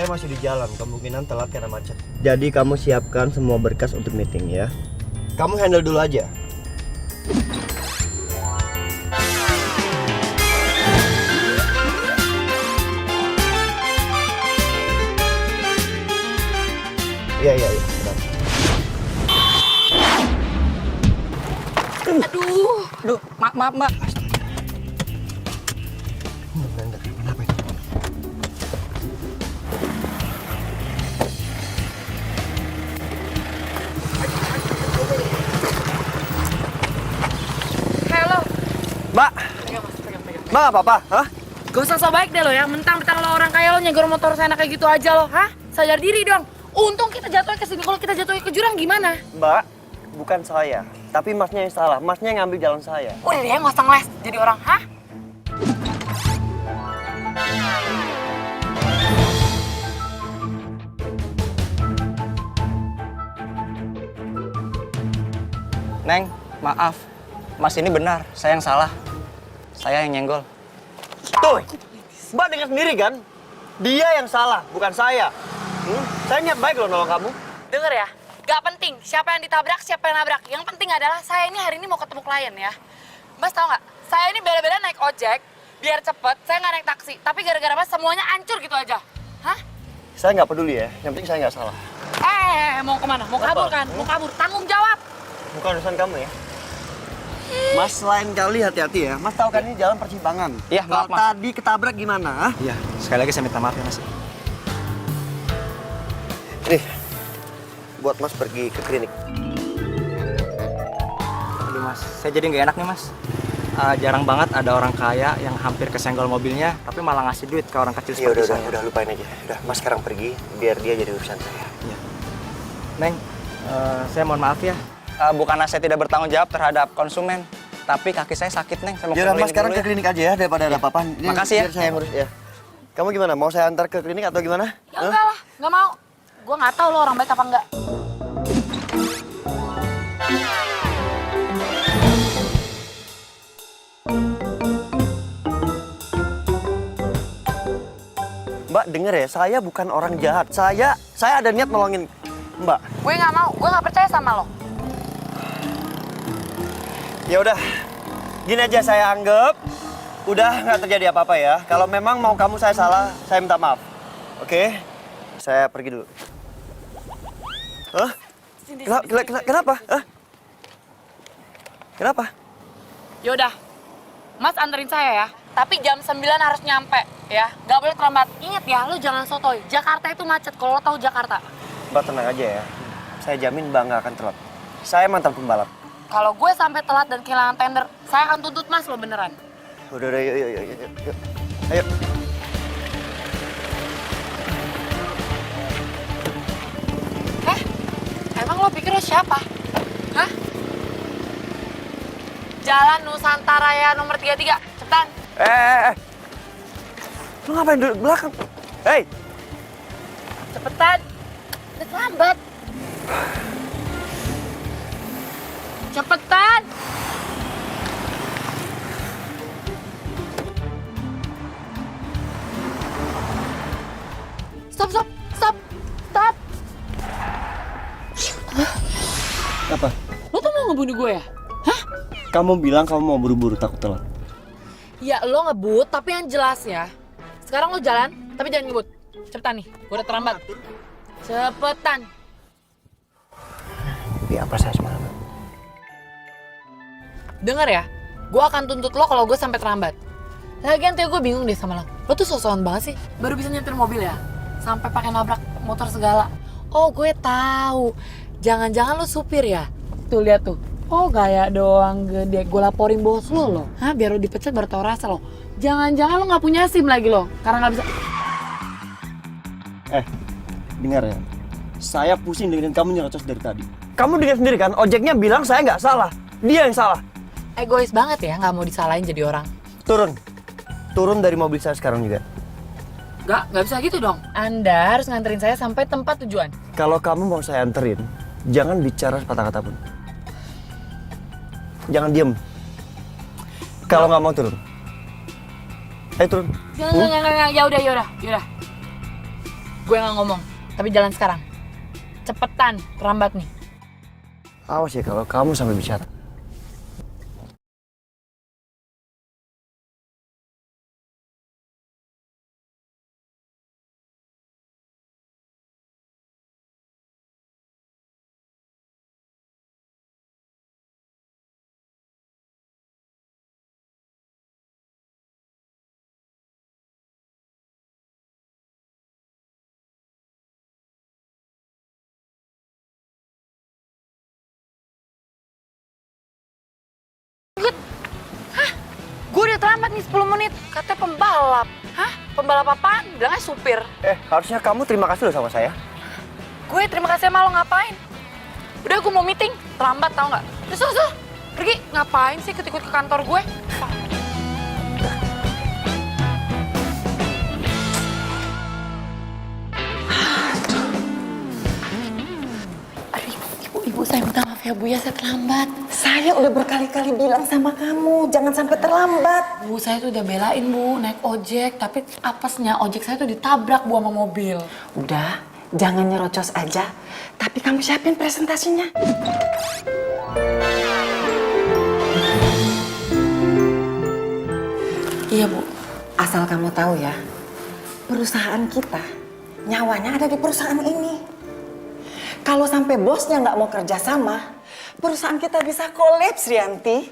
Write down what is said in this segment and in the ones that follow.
saya masih di jalan, kemungkinan telat karena macet. Jadi kamu siapkan semua berkas untuk meeting ya. Kamu handle dulu aja. Iya, benar. Aduh, maaf mbak. Kenapa itu? Halo. Mbak, Pegang. Mbak apa-apa? Hah? Gak usah so baik deh lo ya, mentang-mentang lo orang kaya lo nyegur motor saya kayak gitu aja lo, hah? Sadar diri dong. Untung kita jatuhnya ke sini, kalau kita jatuhnya ke jurang gimana? Mbak, bukan saya, tapi masnya yang salah. Masnya yang ngambil jalan saya. Udah deh, nggak usah ngeles jadi orang, hah? Neng, maaf. Mas ini benar, saya yang salah. Saya yang nyenggol. Tuh, Mbak dengar sendiri kan? Dia yang salah, bukan saya. Saya niat baik loh nolong kamu. Denger ya, gak penting siapa yang ditabrak, siapa yang nabrak. Yang penting adalah saya ini hari ini mau ketemu klien ya. Mas tau nggak? Saya ini bela-bela naik ojek, biar cepet, saya nggak naik taksi. Tapi gara-gara mas semuanya hancur gitu aja. Hah? Saya nggak peduli ya, yang penting saya nggak salah. Mau kemana? Mau kabur kan? Mau kabur, tanggung jawab. Bukan urusan kamu ya. Mas lain kali hati-hati ya. Mas tahu kan ini jalan persimpangan. Iya, maaf, Kalau Mas. tadi ketabrak gimana? Hah? Iya, sekali lagi saya minta maaf ya, Mas. Nih, buat Mas pergi ke klinik. Aduh, Mas. Saya jadi nggak enak nih, Mas. Jarang banget ada orang kaya yang hampir kesenggol mobilnya, tapi malah ngasih duit ke orang kecil Ya seperti saya. udah lupain aja. Udah, Mas sekarang pergi biar dia jadi urusan saya. Iya. Neng, saya mohon maaf ya. Bukannya saya tidak bertanggung jawab terhadap konsumen, tapi kaki saya sakit, Neng. Saya mau Ya ke udah, Mas klinik sekarang dulu ke klinik aja ya daripada ada apa-apa. Ini Makasih ya. Biar saya yang ngurus ya. Kamu gimana? Mau saya antar ke klinik atau gimana? Ya enggak lah, nggak mau. Gue nggak tahu lo orang baik apa enggak. Mbak denger ya, saya bukan orang jahat. Saya ada niat nolongin Mbak. Gue nggak mau, gue nggak percaya sama lo. Ya udah, gini aja saya anggap udah nggak terjadi apa-apa ya. Kalau memang mau kamu saya salah, saya minta maaf. Oke? Saya pergi dulu. Hah? Kenapa? Hah? Kenapa? Yaudah, mas anterin saya ya. Tapi jam 9 harus nyampe ya. Gak boleh terlambat. Ingat ya, lo jangan sotoy. Jakarta itu macet kalau lo tahu Jakarta. Mbak tenang aja ya. Saya jamin Mbak nggak akan telat. Saya mantan pembalap. Kalau gue sampai telat dan kehilangan tender, saya akan tuntut mas lo beneran. Udah, yuk. Ayo. Emang lo pikir lo siapa? Hah? Jalan Nusantara ya nomor 33, cepetan. Lu ngapain duduk belakang? Hei! Cepetan. Udah terlambat. Cepetan. Stop. Apa? Lo tuh mau ngebunuh gue ya? Hah? Kamu bilang kamu mau buru-buru takut telat. Ya lo ngebut, tapi yang jelas ya. Sekarang lo jalan, tapi jangan ngebut. Cepetan nih, gue udah terlambat. Cepetan. Ya apa saya semangat? Dengar ya, gue akan tuntut lo kalau gue sampai terlambat. Lagian tuh gue bingung deh sama lo. Lo tuh sosokan banget sih, baru bisa nyetir mobil ya? Sampai pakai nabrak motor segala. Oh gue tahu, jangan-jangan lo supir ya? Tuh lihat tuh. Oh gaya doang gede, gue laporin bos lo loh. Hah, biar lo dipecat baru tau rasa lo. Jangan-jangan lo nggak punya SIM lagi lo, karena nggak bisa. Dengar ya. Saya pusing dengerin kamu nyerocos dari tadi. Kamu dengar sendiri kan, ojeknya bilang saya nggak salah. Dia yang salah. Egois banget ya, nggak mau disalahin jadi orang. Turun dari mobil saya sekarang juga. Nggak bisa gitu dong. Anda harus nganterin saya sampai tempat tujuan. Kalau kamu mau saya anterin, jangan bicara sepatah kata pun. Jangan diem. Kalau nggak mau turun. Ayo turun. Jangan, ya udah. Gue nggak ngomong, tapi jalan sekarang. Cepetan, terlambat nih. Awas ya kalau kamu sampai bicara. Gue udah terlambat nih 10 menit, katanya pembalap. Hah? Pembalap apaan? Bilangnya supir. Harusnya kamu terima kasih loh sama saya. Gue terima kasih sama lo ngapain? Udah gue mau meeting, terlambat tau nggak? Terus, pergi. Ngapain sih ikut-ikut ke kantor gue? Ibu, saya minta maaf ya Bu ya, saya terlambat. Saya udah berkali-kali bilang sama kamu, jangan sampai terlambat. Bu, saya tuh udah belain Bu, naik ojek. Tapi apesnya ojek saya tuh ditabrak Bu sama mobil. Udah, jangan nyerocos aja. Tapi kamu siapin presentasinya. Iya Bu. Asal kamu tahu ya, perusahaan kita, nyawanya ada di perusahaan ini. Kalau sampai bosnya nggak mau kerja sama, perusahaan kita bisa kolaps, Rianti.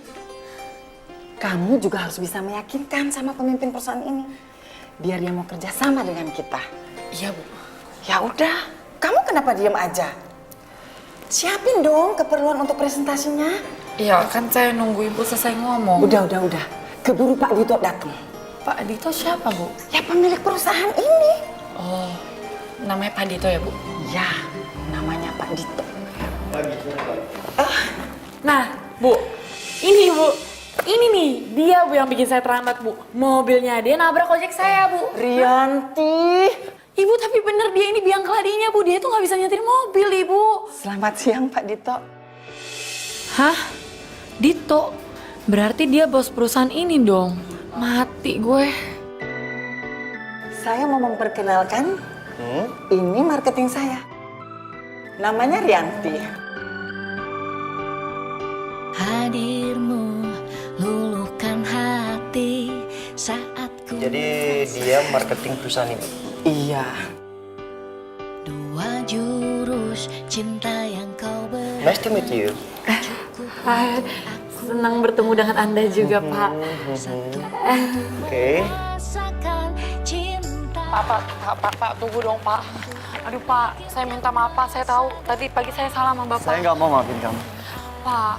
Kamu juga harus bisa meyakinkan sama pemimpin perusahaan ini, biar dia mau kerja sama dengan kita. Iya Bu. Ya udah, kamu kenapa diem aja? Siapin dong keperluan untuk presentasinya. Iya, kan saya nunggu Ibu selesai ngomong. Udah. Keburu Pak Dito datang. Pak Dito siapa Bu? Ya pemilik perusahaan ini. Oh, namanya Pak Dito ya Bu? Ya, namanya Pak Dito. Nah, Bu, ini Bu. Ini nih, dia Bu yang bikin saya terlambat Bu. Mobilnya dia nabrak ojek saya Bu. Rianti. Ibu tapi bener dia ini biang keladinya Bu. Dia tuh nggak bisa nyetir mobil Ibu. Selamat siang Pak Dito. Hah? Dito? Berarti dia bos perusahaan ini dong. Mati gue. Saya mau memperkenalkan, ini marketing saya. Namanya Rianti. Hadirmu luluhkan hati saat ku. Jadi dia marketing perusahaan ini. Iya. Dua jurus cinta yang kau beri. Nice to meet you. Hai, senang bertemu dengan Anda juga Pak. Oke. Rasakan cinta. Pak, tunggu dong Pak. Aduh Pak, saya minta maaf Pak. Saya tahu tadi pagi saya salah sama Bapak. Saya nggak mau maafin kamu. Pak,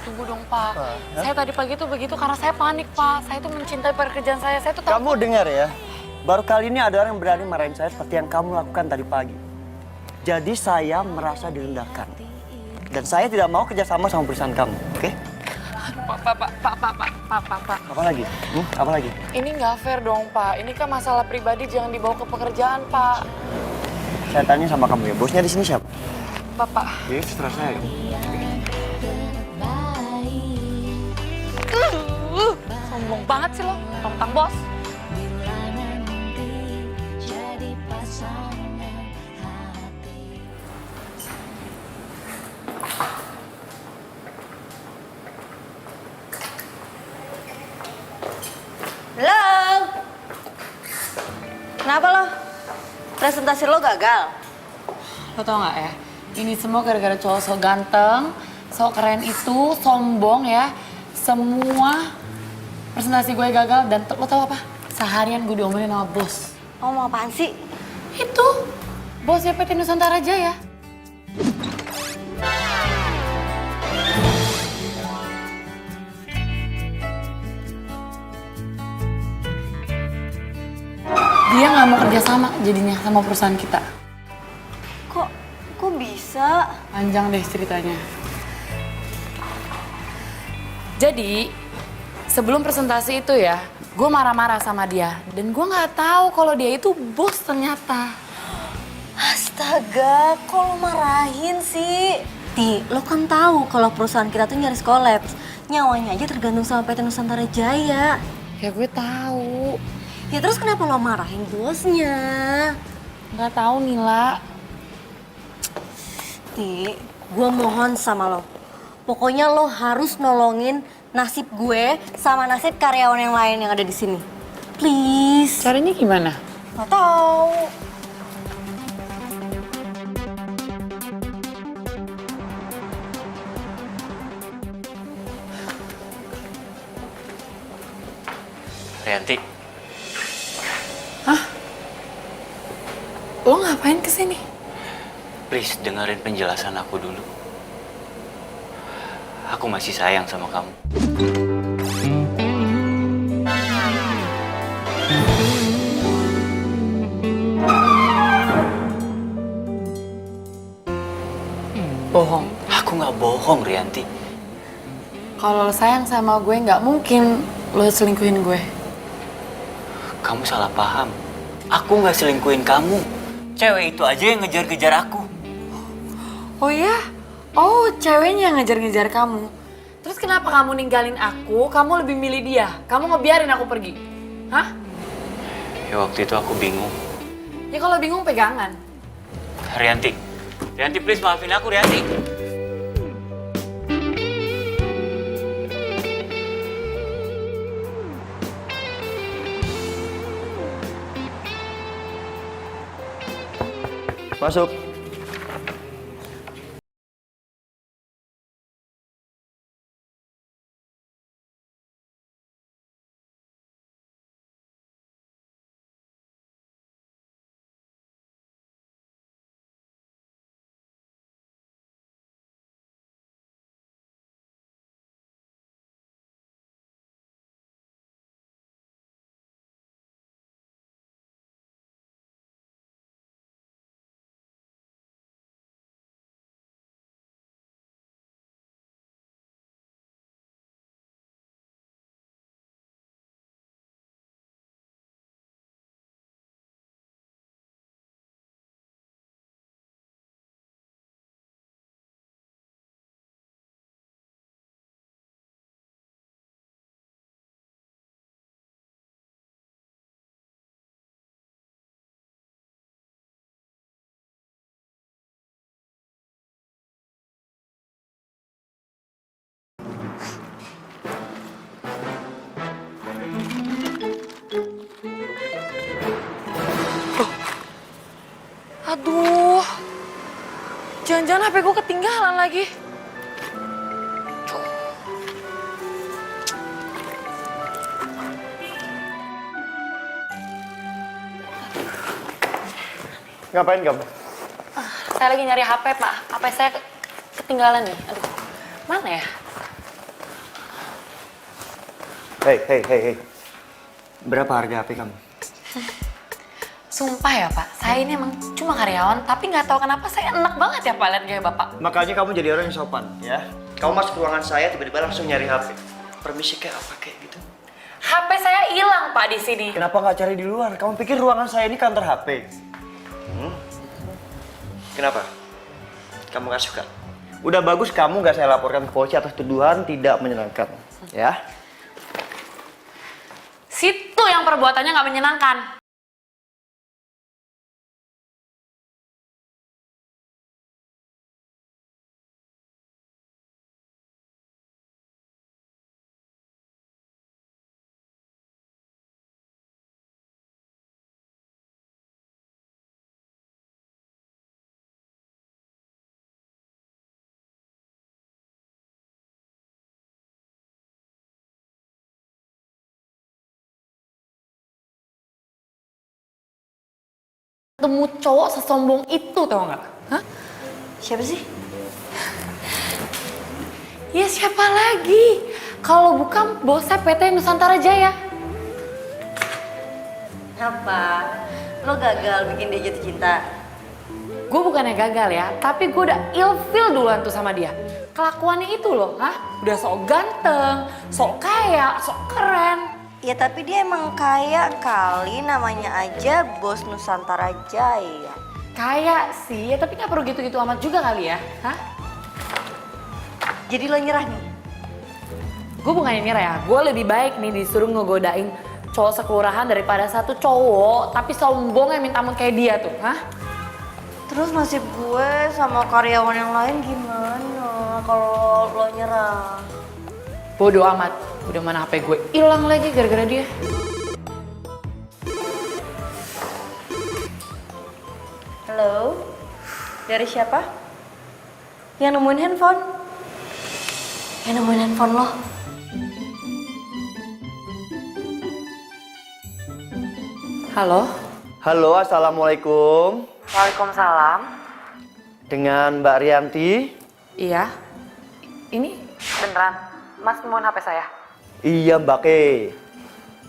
tunggu dong Pak. Saya tadi pagi tuh begitu karena saya panik Pak. Saya tuh mencintai pekerjaan saya tuh tahu. Kamu dengar ya, baru kali ini ada orang yang berani marahin saya seperti yang kamu lakukan tadi pagi. Jadi saya merasa direndahkan. Dan saya tidak mau kerjasama sama perusahaan kamu, oke? Pak. Apa lagi? Apa lagi? Ini nggak fair dong Pak. Ini kan masalah pribadi, jangan dibawa ke pekerjaan Pak. Saya tanya sama kamu ya, bosnya di sini siapa? Bapak. Ya, terserah saya. Sombong banget sih lo, tentang bos. Bila nanti jadi pasangan hati. Halo. Kenapa lo? Presentasi lo gagal? Lo tau gak ya, ini semua gara-gara cowok so ganteng, so keren itu, sombong ya. Semua presentasi gue gagal dan lo tau apa? Seharian gue diomelin sama bos. Oh, mau apaan sih? Itu, bosnya PT Nusantara Jaya. Dia nggak mau kerja sama jadinya sama perusahaan kita. Kok bisa? Panjang deh ceritanya. Jadi, sebelum presentasi itu ya, gue marah-marah sama dia. Dan gue nggak tahu kalau dia itu bos ternyata. Astaga, kok lo marahin sih? Ti, lo kan tahu kalau perusahaan kita tuh nyaris kolaps. Nyawanya aja tergantung sama PT Nusantara Jaya. Ya gue tahu. Ya terus kenapa lo marahin bosnya? Nggak tahu Nila. Ti, gue mohon sama lo. Pokoknya lo harus nolongin nasib gue sama nasib karyawan yang lain yang ada di sini. Please. Caranya gimana? Gak tahu. Rianti, Lo ngapain kesini? please dengerin penjelasan aku dulu. Aku masih sayang sama kamu. Bohong. Aku nggak bohong, Rianti. Kalau lo sayang sama gue, nggak mungkin lo selingkuhin gue. Kamu salah paham. Aku nggak selingkuhin kamu. Cewek itu aja yang ngejar-ngejar aku. Oh ya? Oh, ceweknya yang ngejar-ngejar kamu. Terus kenapa kamu ninggalin aku, kamu lebih milih dia? Kamu ngebiarin aku pergi? Hah? Ya waktu itu aku bingung. Ya kalau bingung pegangan. Rianti, Rianti please maafin aku, Rianti. Masuk. Aduh, jangan-jangan HP gue ketinggalan lagi. Ngapain kamu? Saya lagi nyari HP, Pak. HP saya ketinggalan nih. Aduh, mana ya? Hei. Berapa harga HP kamu? Sumpah ya, Pak. Saya ini emang cuma karyawan, tapi nggak tahu kenapa saya enak banget ya, Pak, lihat gaya Bapak. Makanya kamu jadi orang yang sopan, ya. Kamu masuk ruangan saya, tiba-tiba langsung nyari HP. Permisi kayak apa kayak gitu? HP saya hilang, Pak, di sini. Kenapa nggak cari di luar? Kamu pikir ruangan saya ini kantor HP? Kenapa? Kamu nggak suka? Udah bagus kamu nggak saya laporkan ke polisi atas tuduhan tidak menyenangkan, ya? Situ yang perbuatannya nggak menyenangkan. Temu cowok sesombong itu, tau nggak? Hah? Siapa sih? Ya siapa lagi? Kalau bukan bosnya PT Nusantara Jaya. Apa? Lo gagal bikin dia jatuh cinta? Gue bukannya gagal ya, tapi gue udah ilfil duluan tuh sama dia. Kelakuannya itu loh, hah? Udah sok ganteng, sok kaya, sok keren. Ya tapi dia emang kaya kali, namanya aja Bos Nusantara Jaya. Kaya sih, ya tapi nggak perlu gitu-gitu amat juga kali ya, hah? Jadi lo nyerah nih? Gue bukannya nyerah ya, gue lebih baik nih disuruh ngegodain cowok sekelurahan daripada satu cowok tapi sombong yang minta ampun kayak dia tuh, hah? Terus nasib gue sama karyawan yang lain gimana kalau lo nyerah? Bodoh amat, udah mana HP gue hilang lagi gara-gara dia. Halo, dari siapa? Yang nemuin handphone? Yang nemuin handphone lo? Halo? Halo, assalamualaikum. Waalaikumsalam. Dengan Mbak Rianti. Iya. Ini beneran Mas nemuin HP saya? Iya Mbak Ke.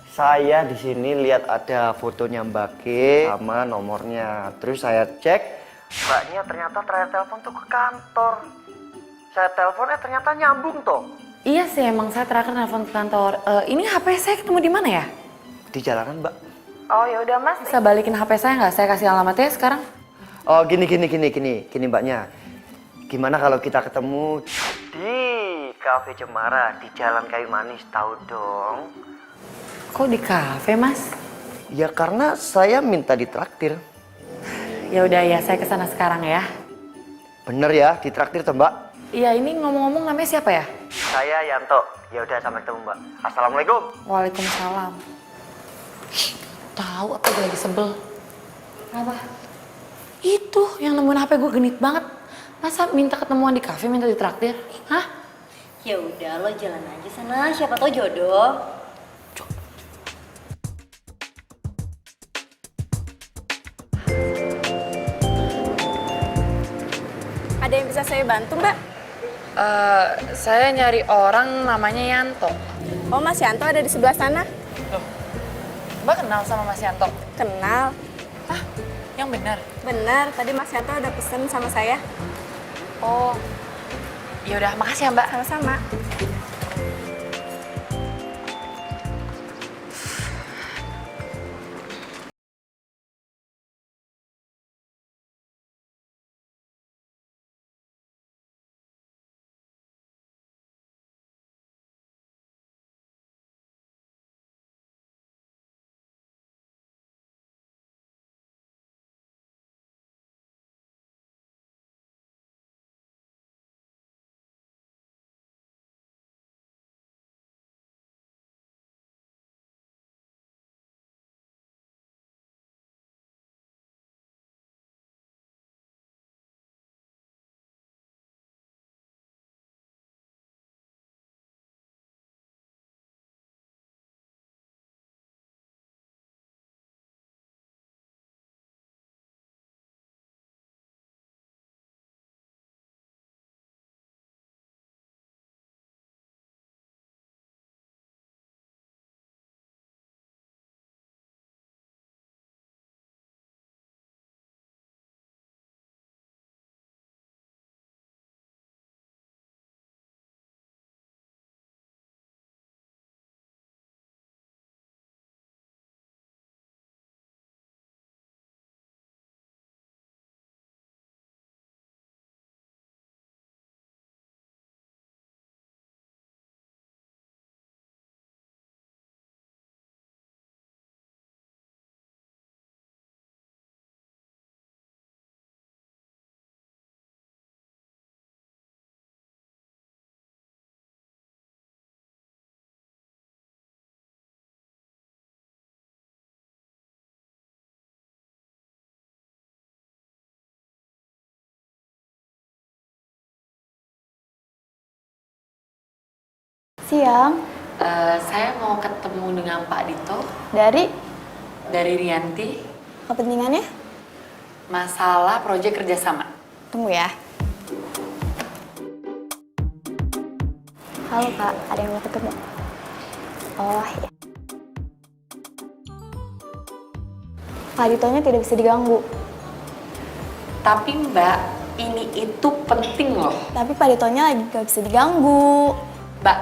Saya di sini lihat ada fotonya Mbak Ke sama nomornya. Terus saya cek, Mbaknya ternyata terakhir telepon tuh ke kantor. Saya teleponnya ternyata nyambung toh. Iya sih, emang saya terakhir nelfon ke kantor. Ini HP saya ketemu di mana ya? Di jalanan Mbak. Oh ya udah Mas, bisa balikin HP saya nggak? Saya kasih alamatnya sekarang. Oh gini Mbaknya. Gimana kalau kita ketemu di Cafe Cemara di Jalan Kayu Manis, tahu dong? Kok di kafe Mas? Ya karena saya minta ditraktir. Ya udah ya, saya kesana sekarang ya. Bener ya, ditraktir toh Mbak? Iya, ini ngomong-ngomong namanya siapa ya? Saya Yanto. Ya udah sampai ketemu Mbak. Assalamualaikum. Waalaikumsalam. Tahu apa gue lagi sebel? Apa? Itu yang nemuin HP gue genit banget. Masa minta ketemuan di kafe, minta ditraktir? Hah? Ya udah lo jalan aja sana, siapa tau jodoh. Ada yang bisa saya bantu, Mbak? Saya nyari orang namanya Yanto. Oh, Mas Yanto ada di sebelah sana. Mbak kenal sama Mas Yanto? Kenal. Hah? Yang benar? Benar, tadi Mas Yanto ada pesen sama saya. Oh, ya udah, makasih ya Mbak. Sama-sama. Siang. Saya mau ketemu dengan Pak Dito Dari dari Rianti. kepentingannya? Masalah proyek kerjasama. Tunggu ya. Halo Pak, ada yang mau ketemu? Oh ya. Pak Ditonya tidak bisa diganggu. Tapi Mbak, ini itu penting loh. Tapi Pak Ditonya lagi gak bisa diganggu. Mbak,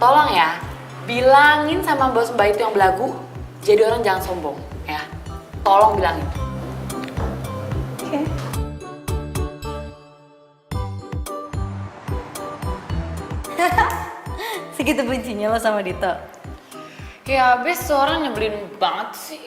tolong ya, bilangin sama bos Mbak itu yang belagu, jadi orang jangan sombong, ya. Tolong bilangin. Oke. Segitu bencinya lo sama Dito? Kayak abis seorang nyebelin banget sih.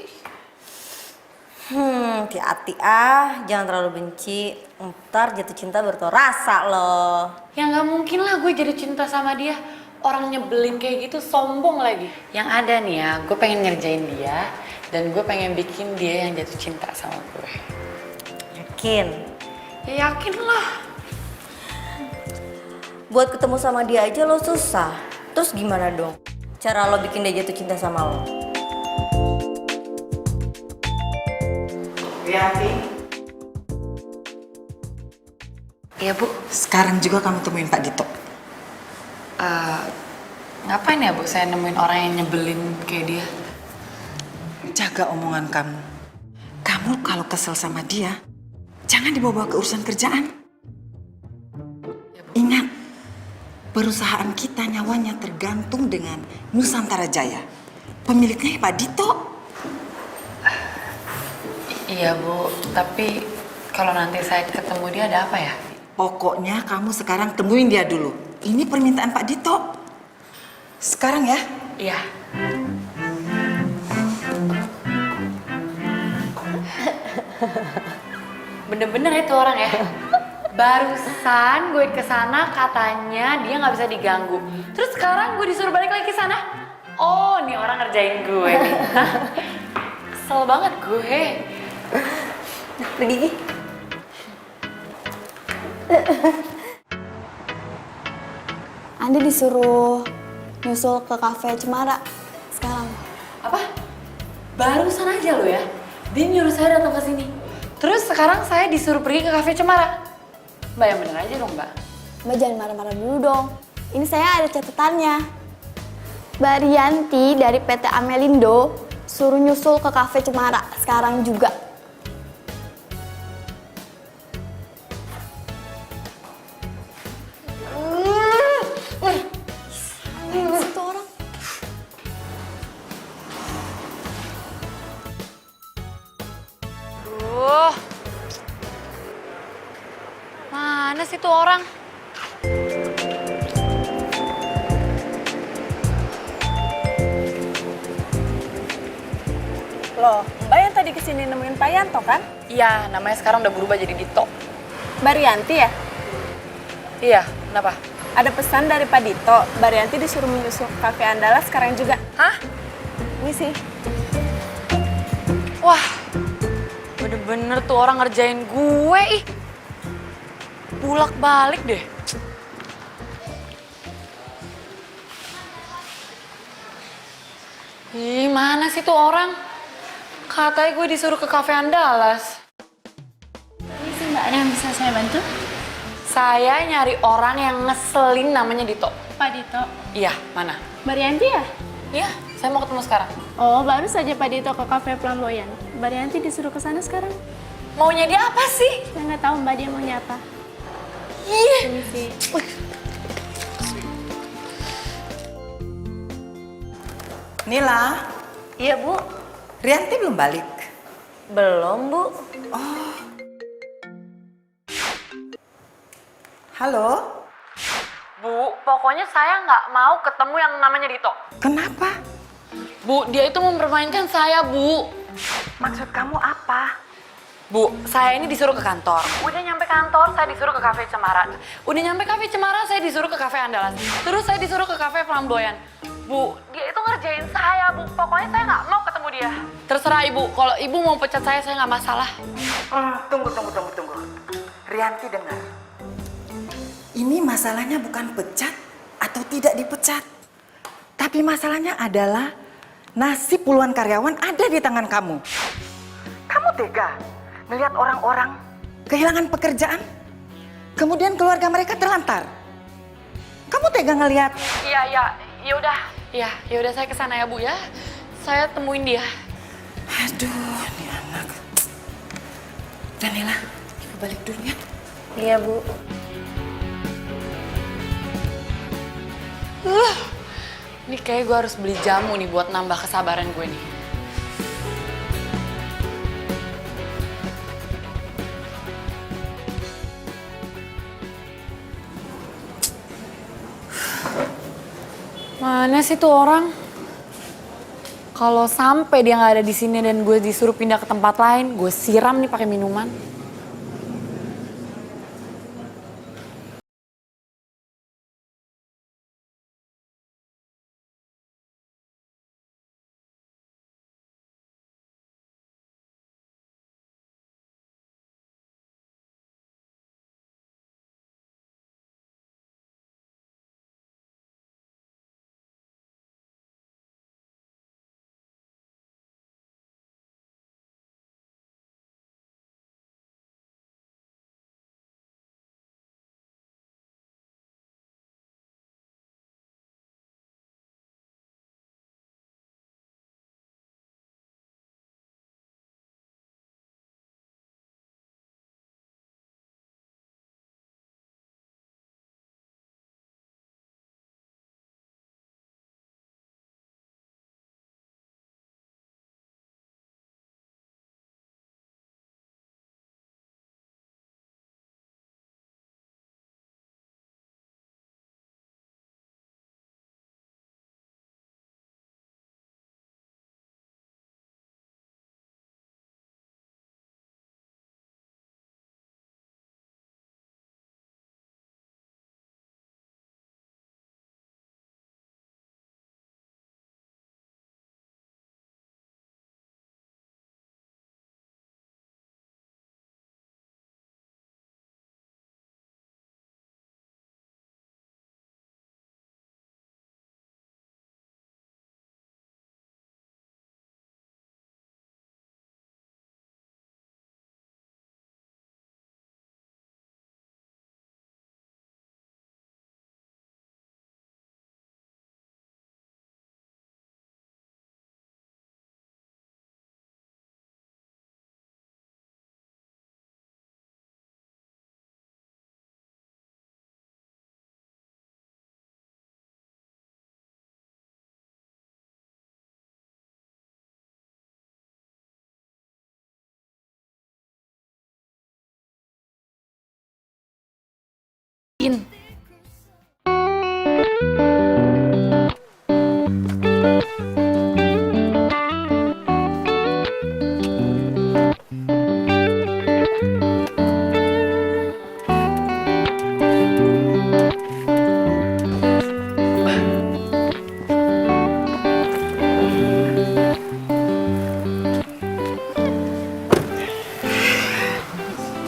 Hati-hati ah, jangan terlalu benci. Ntar jatuh cinta baru tau rasa loh. Ya nggak mungkin lah gue jadi cinta sama dia. Orang nyebelin kayak gitu sombong lagi. Yang ada nih ya, gue pengen ngerjain dia. Dan gue pengen bikin dia yang jatuh cinta sama gue. Yakin? Ya yakin lah. Buat ketemu sama dia aja lo susah. Terus gimana dong cara lo bikin dia jatuh cinta sama lo? Rianti, Iya Bu. sekarang juga kamu temuin Pak Dito. Ngapain ya Bu saya nemuin orang yang nyebelin kayak dia? Jaga omongan kamu. Kamu kalau kesel sama dia, jangan dibawa ke urusan kerjaan. Ingat, perusahaan kita nyawanya tergantung dengan Nusantara Jaya. Pemiliknya Pak Dito. Iya Bu, tapi kalau nanti saya ketemu dia ada apa ya? Pokoknya kamu sekarang temuin dia dulu. Ini permintaan Pak Dito. Sekarang ya. Iya. Bener-bener itu orang ya. Barusan gue kesana katanya dia nggak bisa diganggu. Terus sekarang gue disuruh balik lagi ke sana. Oh, nih orang ngerjain gue nih. Hah? Kesel banget gue. Pergi Gi. Andi disuruh nyusul ke kafe Cemara sekarang. Apa? Barusan aja lo ya. Dia nyuruh saya datang ke sini. Terus sekarang saya disuruh pergi ke kafe Cemara. Mbak yang bener aja dong Mbak. Mbak jangan marah-marah dulu dong. Ini saya ada catatannya. Mbak Rianti dari PT Amelindo suruh nyusul ke kafe Cemara sekarang juga. Itu orang. Duh. Mana sih tuh orang? Loh, Mbak yang tadi kesini nemuin Pak Yanto kan? Iya, namanya sekarang udah berubah jadi Dito. Mbak Rianti ya? Iya, kenapa? Ada pesan dari Pak Dito, Mbak Rianti disuruh menyusul ke Cafe Andala sekarang juga. Hah? Ini sih. Wah, bener-bener tuh orang ngerjain gue ih. Bulak-balik deh. Ih, mana sih tuh orang? Katanya gue disuruh ke Cafe Andalas. Ini sih Mbak, ada yang bisa saya bantu? Saya nyari orang yang ngeselin namanya Dito. Pak Dito. Iya, mana? Mbak Rianti ya? Iya, saya mau ketemu sekarang. Oh, baru saja Pak Dito ke kafe Flamboyan. Mbak Rianti disuruh ke sana sekarang. Maunya dia apa sih? Saya nggak tahu Mbak dia maunya apa. Ih. Permisi. Nila, Iya Bu. Rianti belum balik. Belum Bu. Halo, Bu, pokoknya saya nggak mau ketemu yang namanya Dito. kenapa? Bu, dia itu mempermainkan saya, Bu. Maksud kamu apa? Bu, saya ini disuruh ke kantor. Udah nyampe kantor, saya disuruh ke kafe Cemara. Udah nyampe kafe Cemara, saya disuruh ke kafe Andalas. Terus saya disuruh ke kafe Flamboyan. Bu, dia itu ngerjain saya, Bu. Pokoknya saya nggak mau ketemu dia. Terserah Ibu, kalau Ibu mau pecat saya nggak masalah. Tunggu. Rianti dengar. Ini masalahnya bukan pecat atau tidak dipecat. Tapi masalahnya adalah nasib puluhan karyawan ada di tangan kamu. Kamu tega melihat orang-orang kehilangan pekerjaan, kemudian keluarga mereka terlantar. Kamu tega ngelihat? Iya, yaudah saya kesana ya Bu ya. Saya temuin dia. Aduh, ini anak. Danila, ibu balik dulu ya. Iya Bu. Ini kayak gue harus beli jamu nih buat nambah kesabaran gue nih. Mana sih tuh orang? Kalau sampai dia nggak ada di sini dan gue disuruh pindah ke tempat lain, gue siram nih pakai minuman.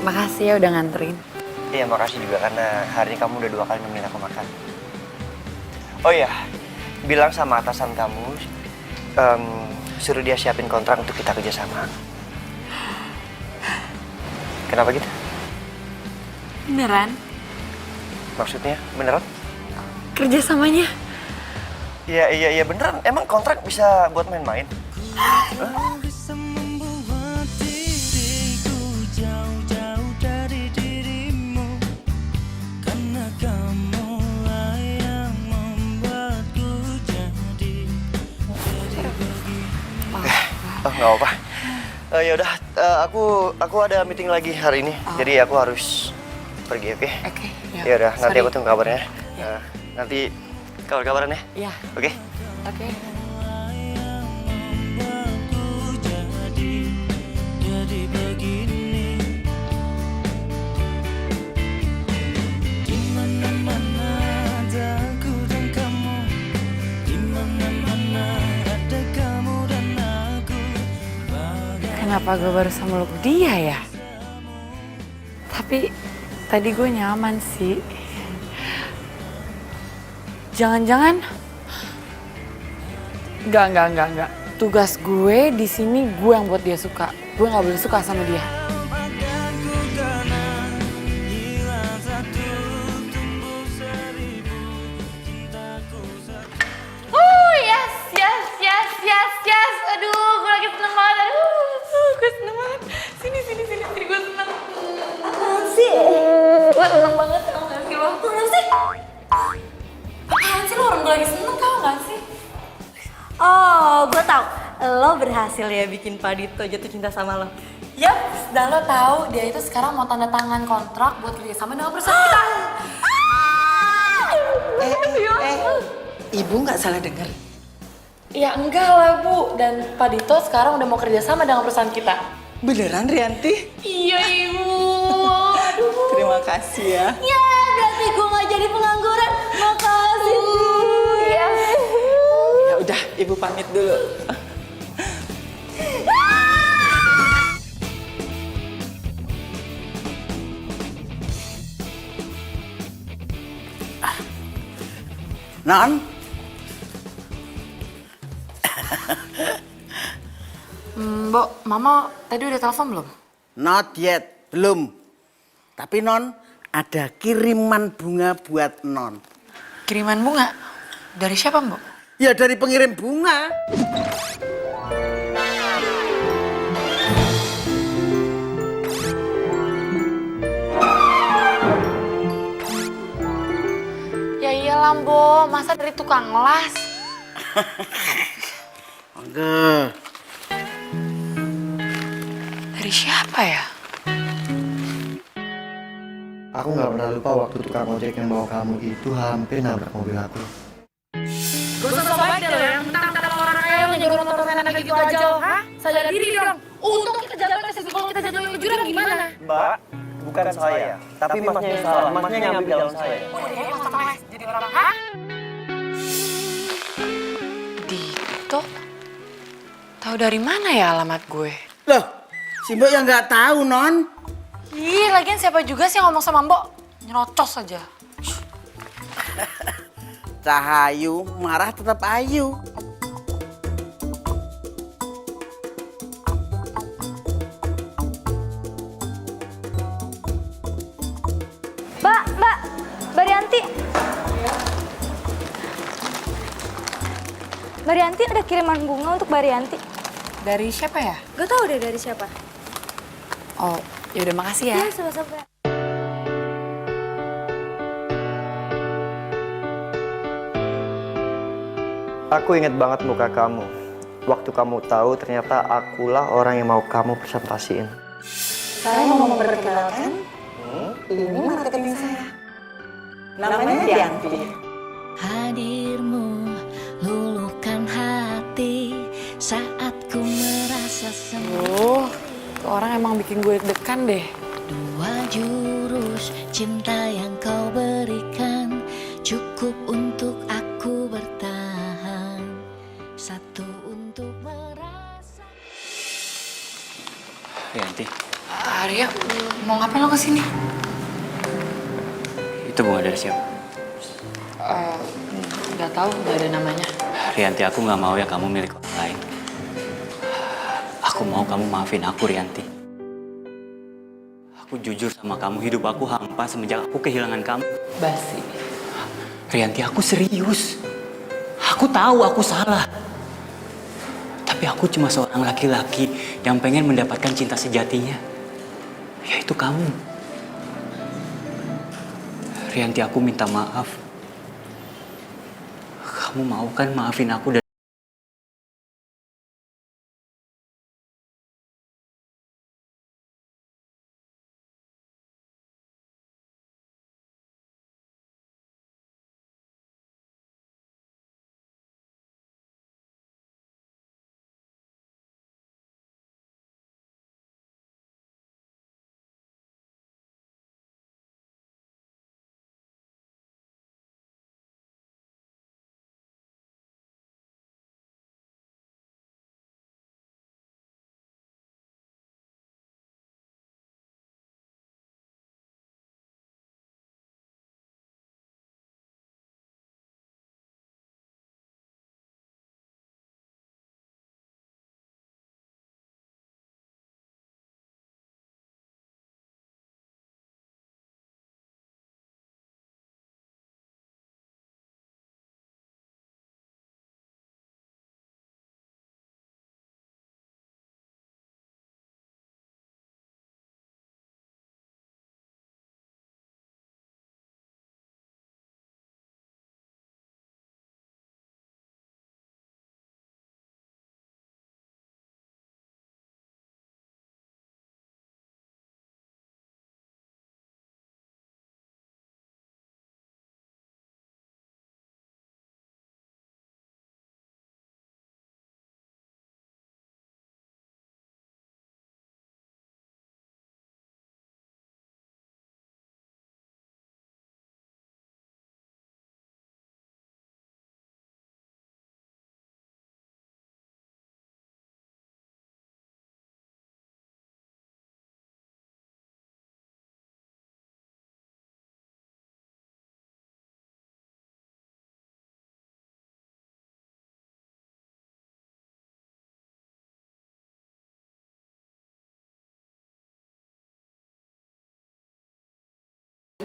Makasih ya udah nganterin. Iya, makasih juga karena hari ini kamu udah 2 kali nemenin aku makan. Oh iya, bilang sama atasan kamu, suruh dia siapin kontrak untuk kita kerjasama. Kenapa gitu? Beneran? Maksudnya beneran? Kerjasamanya? Iya beneran. Emang kontrak bisa buat main-main? Oh, nggak apa-apa. Ya udah, aku ada meeting lagi hari ini, jadi aku harus pergi, oke? Oke. Ya udah, nanti aku tunggu kabarnya. Nanti kabar-kabaran ya. Iya. Oke? Oke. Kenapa gue baru meluk dia ya? Tapi tadi gue nyaman sih. Jangan-jangan enggak. Tugas gue di sini gue yang buat dia suka. Gue nggak boleh suka sama dia. Yes. Aduh, gue lagi seneng banget. Gue seneng banget. Sini, gue seneng. Apaan sih? Gue seneng banget, tau gak sih lo? Kenapa sih? Apaan sih lo, orang gue lagi seneng, tau gak sih? Oh, gue tau. Lo berhasil ya bikin Pak Dito jatuh cinta sama lo. Yap, dan lo tahu dia itu sekarang mau tanda tangan kontrak buat kerjasama dengan perusahaan kita. Ibu nggak salah dengar. Ya enggak lah Bu, dan Pak Dito sekarang udah mau kerja sama dengan perusahaan kita. Beneran Rianti? Iya Ibu. Terima kasih ya. Ya, berarti gue gak jadi pengangguran. Makasih. Iya. Ya udah, Ibu pamit dulu. Non, Mbok, Mama tadi udah telepon belum? not yet, belum. Tapi Non, ada kiriman bunga buat Non. Kiriman bunga? Dari siapa Mbok? Ya dari pengirim bunga. Ya iyalah Mbok, masa dari tukang las? Enggak. Dari siapa ya? Aku nggak pernah lupa waktu tukang ojek yang bawa kamu itu hampir nabrak mobil aku. Gak usah sok baik deh lo yang mentang-mentang orang kaya lo nyegur motor mainan kayak gitu aja lo, hah? Sadar diri dong. Untung kita jatuh ke situ, kalau kita jatuh ke jurang gimana? Mbak, bukan saya, tapi masnya yang salah. Masnya yang ngambil jalan saya. Oh, jadi mas jadi orang, hah? Dito? Tahu dari mana ya alamat gue? Loh, si Mbok yang nggak tahu Non. Ih, lagian siapa juga sih yang ngomong sama Mbok? Nyerocos aja. Cahayu, marah tetap ayu. Mbak Rianti. Mbak Rianti ada kiriman bunga untuk Mbak Rianti. Dari siapa ya? Gak tau deh dari siapa. Oh, yaudah makasih ya. Iya, sama-sama. Aku inget banget muka kamu. Waktu kamu tahu ternyata akulah orang yang mau kamu presentasiin. Saya mau memperkenalkan, ini marketing saya. Namanya Rianti. Hadirmu luluhkan hati saat ku merasa sendiri. Tuh orang emang bikin gue deg-degan deh. Dua jurus cinta yang kau berikan cukup untuk aku bertahan. Satu untuk merasa. Rianti, Arya, mau ngapain lo kesini? itu bunga dari siapa? Gak tahu, gak ada namanya. Rianti, aku nggak mau ya kamu milik orang lain. Aku mau kamu maafin aku, Rianti. Aku jujur sama kamu, hidup aku hampa semenjak aku kehilangan kamu. Basi. Rianti, aku serius. Aku tahu aku salah. Tapi aku cuma seorang laki-laki yang pengen mendapatkan cinta sejatinya. Yaitu kamu. Rianti, aku minta maaf. Kamu mau kan maafin aku dan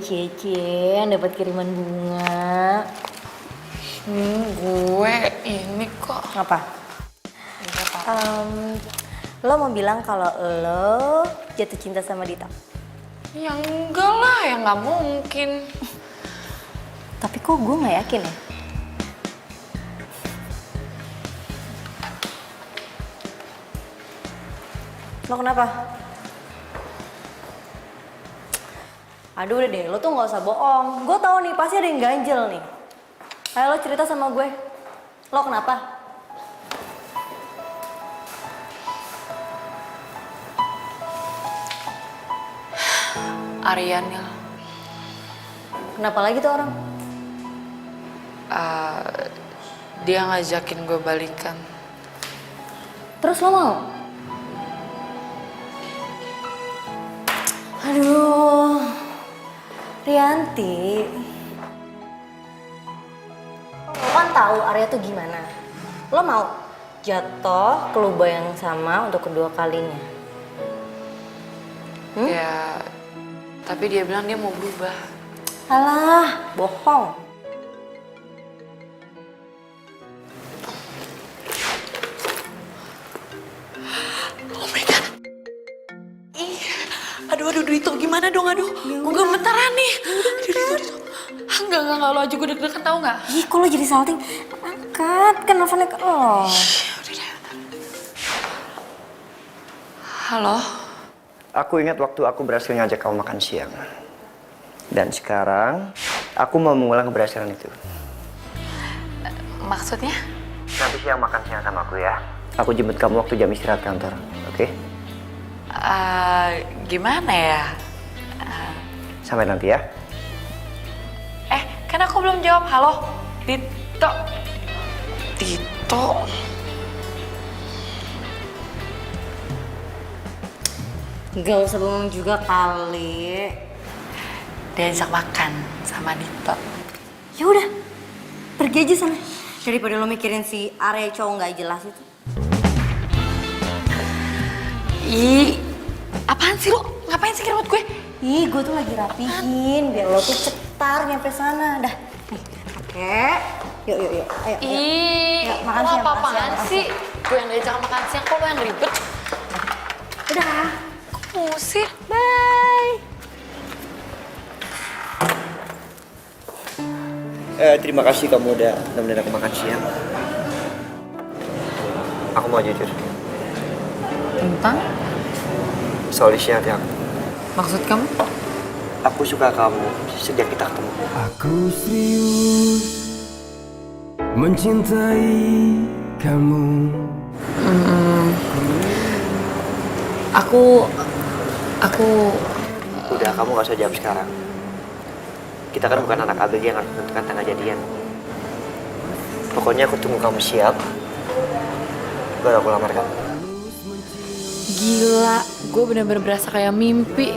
Cie, dapat kiriman bunga. Gue ini kok. Apa? Lo mau bilang kalau lo jatuh cinta sama Dito? Ya enggak lah, ya nggak mungkin. Tapi kok gue nggak yakin ya? Lo kenapa? Aduh udah deh, lo tuh nggak usah bohong. Gue tahu nih, pasti ada yang ganjel nih. Ayo lo cerita sama gue. Lo kenapa? Arianil. Kenapa lagi tuh orang? Dia ngajakin gue balikan. Terus lo mau? Aduh, Rianti. Lo kan tahu Arya tuh gimana. Lo mau jatuh ke lubang yang sama untuk kedua kalinya? Ya, tapi dia bilang dia mau berubah. Alah, bohong. Oh my god. Ih, aduh itu gimana dong, aduh. Gue gemetaran nih. Aduh. Enggak, lo aja gue deg-degan tau gak? Ih, kok lo jadi salting? Angkat, kan nelfonnya ke lo. Halo? Aku ingat waktu aku berhasil ngajak kamu makan siang. Dan sekarang, aku mau mengulang keberhasilan itu. Maksudnya? Nanti siang makan siang sama aku ya. Aku jemput kamu waktu jam istirahat kantor, oke? Gimana ya? Sampai nanti ya. Kan aku belum jawab. Halo? Dito? Gak usah bengong juga kali. Diajak makan sama Dito. Ya udah, pergi aja sana. Daripada lo mikirin si Arya cowok nggak jelas itu. Ih, apaan sih lo? Ngapain sih kirim gue? Ih, gue tuh lagi rapihin biar lo tuh cetar nyampe sana. Dah, nih, oke. Yuk, ayo. Ih, Yuk, makan lo siang, apa-apaan makan siang. sih? Gue yang diajak makan siang, kok lo yang ribet? Udah. Musik. Bye. Terima kasih kamu udah nemenin aku makan siang. Aku mau jujur. Tentang? Soal isi hati aku. Maksud kamu? Aku suka kamu sejak kita ketemu. Aku serius mencintai kamu. Aku Udah, kamu gak usah jawab sekarang. Kita kan bukan anak ABG yang harus menentukan tanggal jadian. Pokoknya aku tunggu kamu siap, baru aku lamar kamu. gila, gue bener-bener berasa kayak mimpi.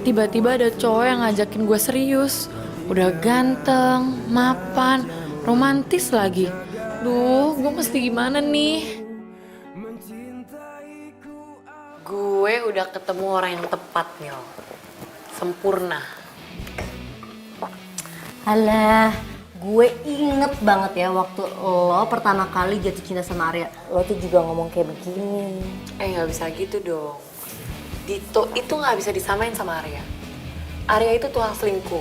Tiba-tiba ada cowok yang ngajakin gue serius. Udah ganteng, mapan, romantis lagi. Duh, gue mesti gimana nih? Gue udah ketemu orang yang tepat, Mil. Sempurna. Alah, gue inget banget ya waktu lo pertama kali jatuh cinta sama Arya. Lo tuh juga ngomong kayak begini. Gak bisa gitu dong. Dito itu gak bisa disamain sama Arya. Arya itu tukang selingkuh,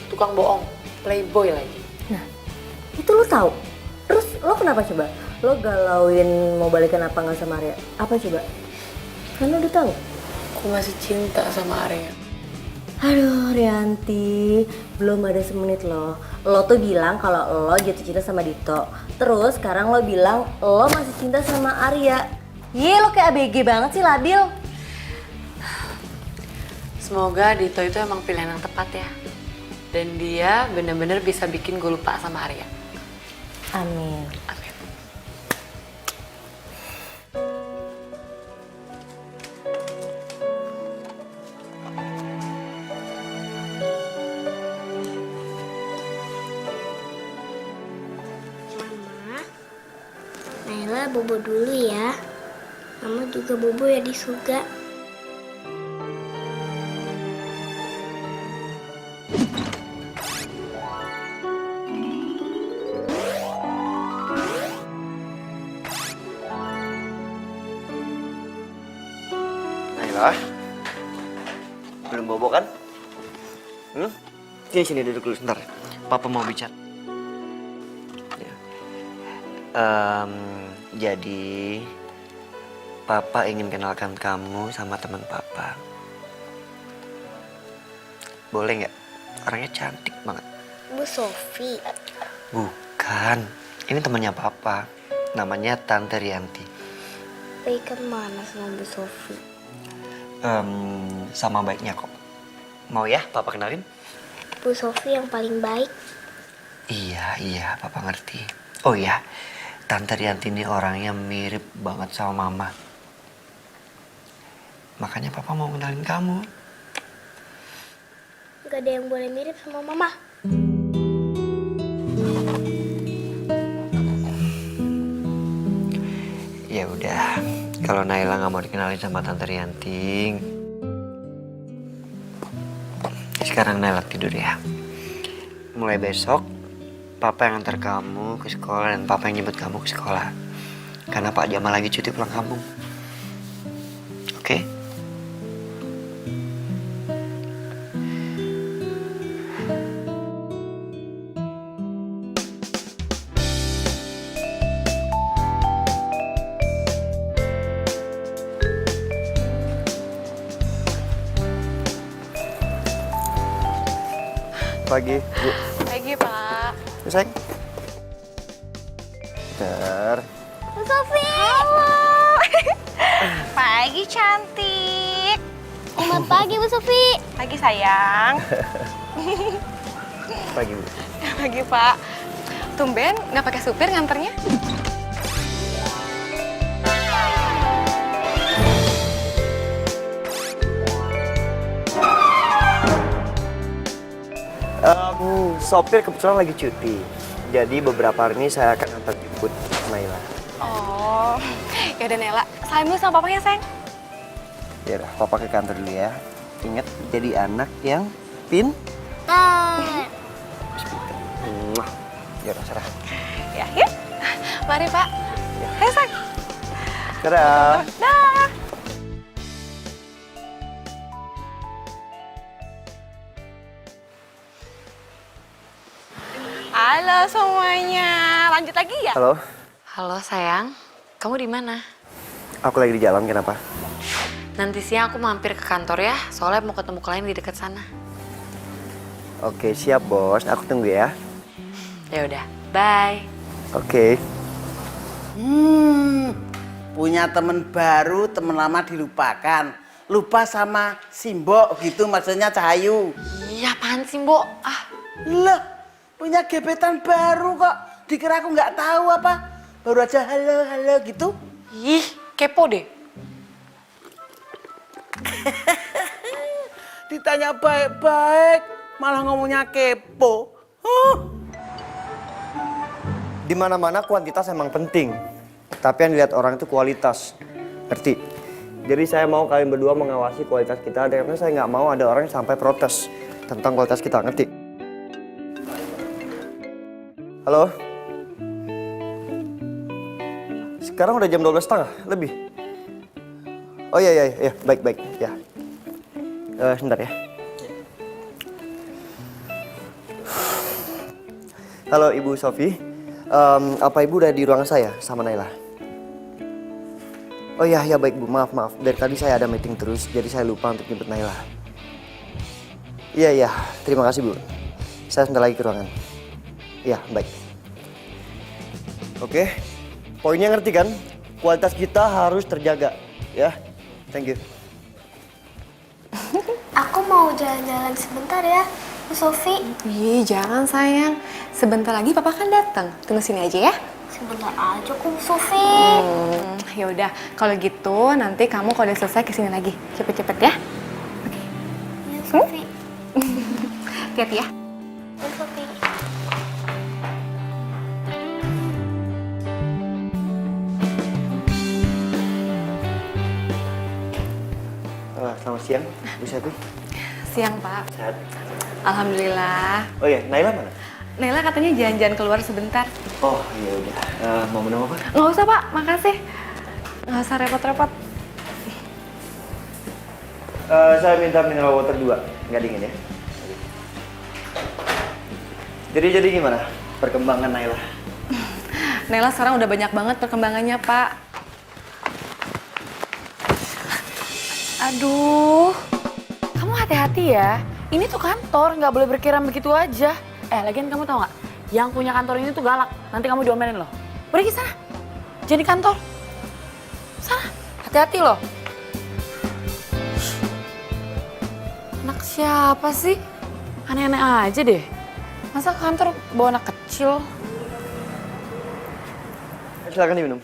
tukang bohong, playboy lagi. Nah, itu lo tahu. Terus lo kenapa coba? Lo galauin mau balikan apa nggak sama Arya? Apa coba? Kan lo udah tahu. Aku masih cinta sama Arya. Aduh, Rianti, belum ada semenit lo. Lo tuh bilang kalau lo jatuh cinta sama Dito. Terus sekarang lo bilang lo masih cinta sama Arya. Ye, lo kayak ABG banget sih, labil. Semoga Dito itu emang pilihan yang tepat ya. Dan dia bener-bener bisa bikin gue lupa sama Arya. Amin. Amin. Naila bobo dulu ya. Mama juga bobo ya di surga. Ah, belum bobo kan? Sini duduk dulu sebentar. Papa mau bicara. Ya. Jadi, Papa ingin kenalkan kamu sama teman Papa. Boleh nggak? Orangnya cantik banget. Bu Sofi. Bukan, ini temannya Papa. Namanya Tante Rianti. Baik mana sama Bu Sofi? Sama baiknya kok. Mau ya Papa kenalin? Bu Sofi yang paling baik. Iya, Papa ngerti. Oh iya, Tante Rianti ini orangnya mirip banget sama Mama. Makanya Papa mau kenalin kamu. Gak ada yang boleh mirip sama Mama. Ya udah, kalau Naila nggak mau dikenalin sama Tante Rianti, sekarang Naila tidur ya. Mulai besok, Papa yang antar kamu ke sekolah dan Papa yang jemput kamu ke sekolah. Karena Pak Jamal lagi cuti pulang kampung. Oke? Pagi, Bu. Pagi, Pak. Sayang. Bentar. Bu Sofi. Halo. Pagi, cantik. Selamat pagi, Bu Sofi. Pagi, sayang. Pagi, Bu. Pagi, Pak. Tumben nggak pakai supir nganternya? Sopir kebetulan lagi cuti. Jadi beberapa hari ini saya akan antar jemput Naila. Oh, ya udah Nela. Salim dulu sama papanya, sayang. Ya udah, Papa ke kantor dulu ya. Ingat jadi anak yang Ya udah, serah. Ya, yuk. Mari, Pak. Hai, sayang. Dadah. Dah. Halo semuanya. Lanjut lagi ya? Halo, Halo sayang, kamu di mana? aku lagi di jalan, kenapa? Nanti siang aku mampir ke kantor ya, soalnya mau ketemu klien di dekat sana. Oke, siap bos. Aku tunggu ya. Ya udah, bye. Oke. Punya temen baru, temen lama dilupakan. Lupa sama Simbok gitu maksudnya Cahayu. Iya, apaan sih, Mbok? Lah, punya gebetan baru kok. Dikira aku nggak tahu apa? Baru aja halo gitu. Ih, kepo deh. Ditanya baik-baik, malah ngomongnya kepo. Di mana-mana kuantitas emang penting. Tapi yang dilihat orang itu kualitas. Ngerti? Jadi saya mau kalian berdua mengawasi kualitas kita. Karena saya nggak mau ada orang yang sampai protes tentang kualitas kita. Ngerti? Halo? Sekarang udah jam 12:30 lebih. Oh iya, baik, ya. Sebentar ya. Halo Ibu Sofi, apa Ibu udah di ruangan saya sama Naila? Oh iya, baik Bu, maaf. Dari tadi saya ada meeting terus, jadi saya lupa untuk jemput Naila. Iya, terima kasih Bu. Saya sebentar lagi ke ruangan. Iya, baik. Oke, poinnya ngerti kan? Kualitas kita harus terjaga, ya. Thank you. Aku mau jalan-jalan sebentar ya, Bu Sofi. Ih, jangan sayang. Sebentar lagi papa kan datang. Tunggu sini aja ya. Sebentar aja kok, Bu Sofi. Ya udah, kalau gitu nanti kamu kalau udah selesai kesini lagi. Cepet-cepet ya. Ya, Sofi. Hati-hati ya. Bu Sofi. Selamat siang, Bu Sofi. Siang, Pak. Sehat. Alhamdulillah. Oh iya, Naila mana? Naila katanya jalan-jalan keluar sebentar. Oh iya udah. Mau minum apa? Nggak usah, Pak. Makasih. Nggak usah repot-repot. Saya minta mineral water 2, nggak dingin ya. Jadi gimana perkembangan Naila? Nela sekarang udah banyak banget perkembangannya, Pak. Aduh, kamu hati-hati ya. Ini tuh kantor, nggak boleh berkira begitu aja. Lagian kamu tau nggak? Yang punya kantor ini tuh galak. Nanti kamu diomelin loh. Pergi sana. Jadi kantor. Sana, hati-hati loh. Anak siapa sih? Aneh-aneh aja deh. Masa ke kantor bawa anak kecil? Silakan diminum.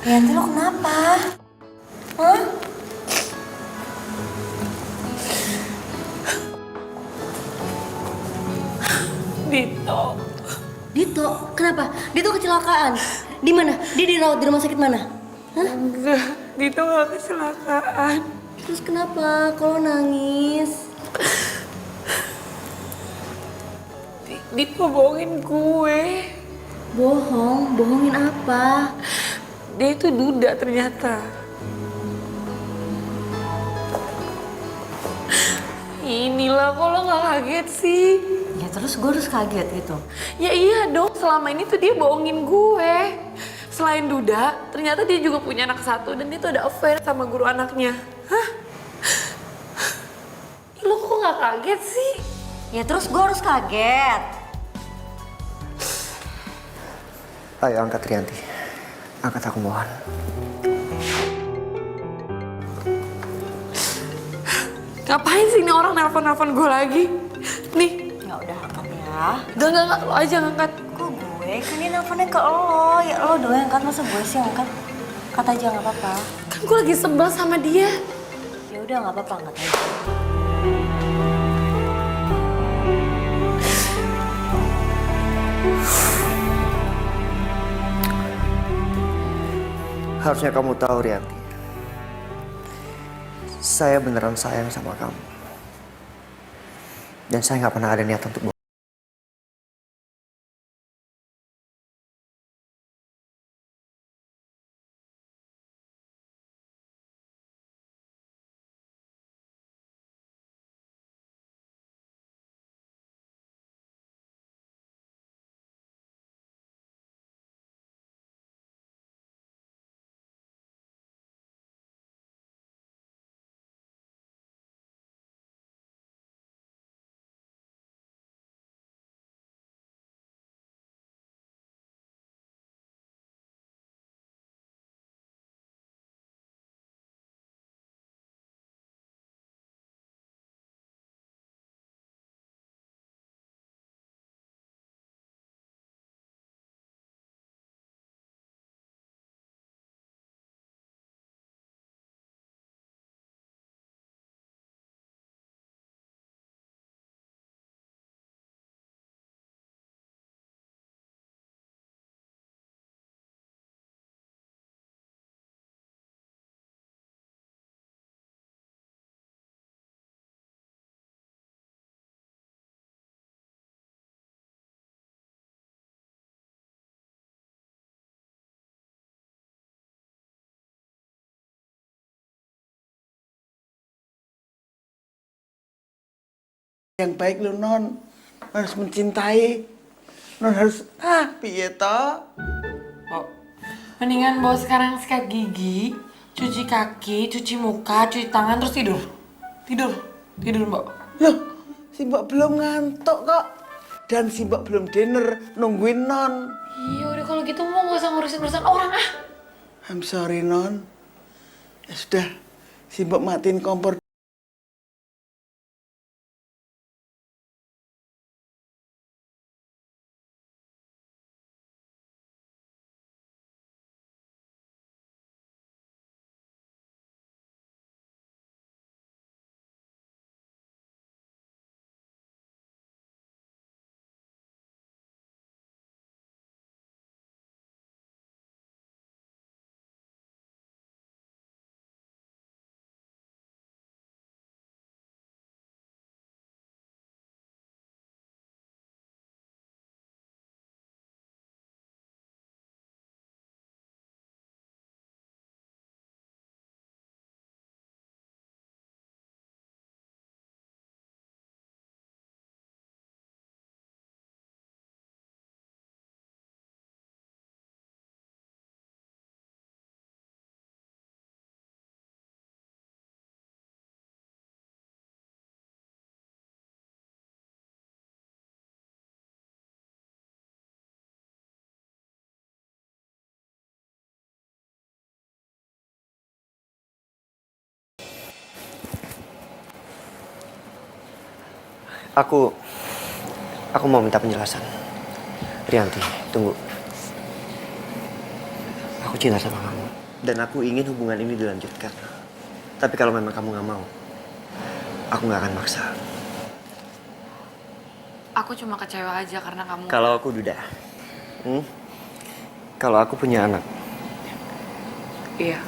Rianti, lo kenapa? Hah? Dito. Dito? Kenapa? Dito kecelakaan. Di mana? Dia dirawat di rumah sakit mana? Hah? Enggak, Dito gak kecelakaan. Terus kenapa? Kalau nangis? Dito bohongin gue. Bohong? Bohongin apa? Dia itu duda ternyata. Inilah, kok lo gak kaget sih? Ya terus gue harus kaget gitu. Ya iya dong, selama ini tuh dia bohongin gue. Selain duda, ternyata dia juga punya anak satu dan dia tuh ada affair sama guru anaknya. Hah? Lo kok gak kaget sih? Ya terus gue harus kaget. Ayo angkat Rianti. Angkat, aku mohon. Ngapain sih ini orang nelpon-nelpon gue lagi? Nih. Ya udah angkat ya. Enggak, lo aja ngangkat. Kok gue? Kan dia nelfonnya ke lo. Ya lo doang yang angkat, masa gue sih yang angkat? Angkat aja nggak apa-apa. Kan gue lagi sebel sama dia. Ya udah nggak apa-apa, angkat aja. Harusnya kamu tahu, Rianti. Saya beneran sayang sama kamu. Dan saya nggak pernah ada niat untuk yang baik lo non. Harus mencintai. Non harus piye toh? Bo, mendingan Bo sekarang sikat gigi, cuci kaki, cuci muka, cuci tangan, terus tidur. Tidur, Bo. Loh, si Mbok belum ngantuk kok. Dan si Mbok belum dinner, nungguin non. Iya udah kalau gitu mau gak usah ngurusin urusan orang ah. I'm sorry non. Ya sudah, si Mbok matiin kompor. Aku mau minta penjelasan. Rianti, tunggu. Aku cinta sama kamu. Dan aku ingin hubungan ini dilanjutkan. Tapi kalau memang kamu gak mau, aku gak akan maksa. Aku cuma kecewa aja karena kamu... Kalau aku Duda, kalau aku punya anak. Iya.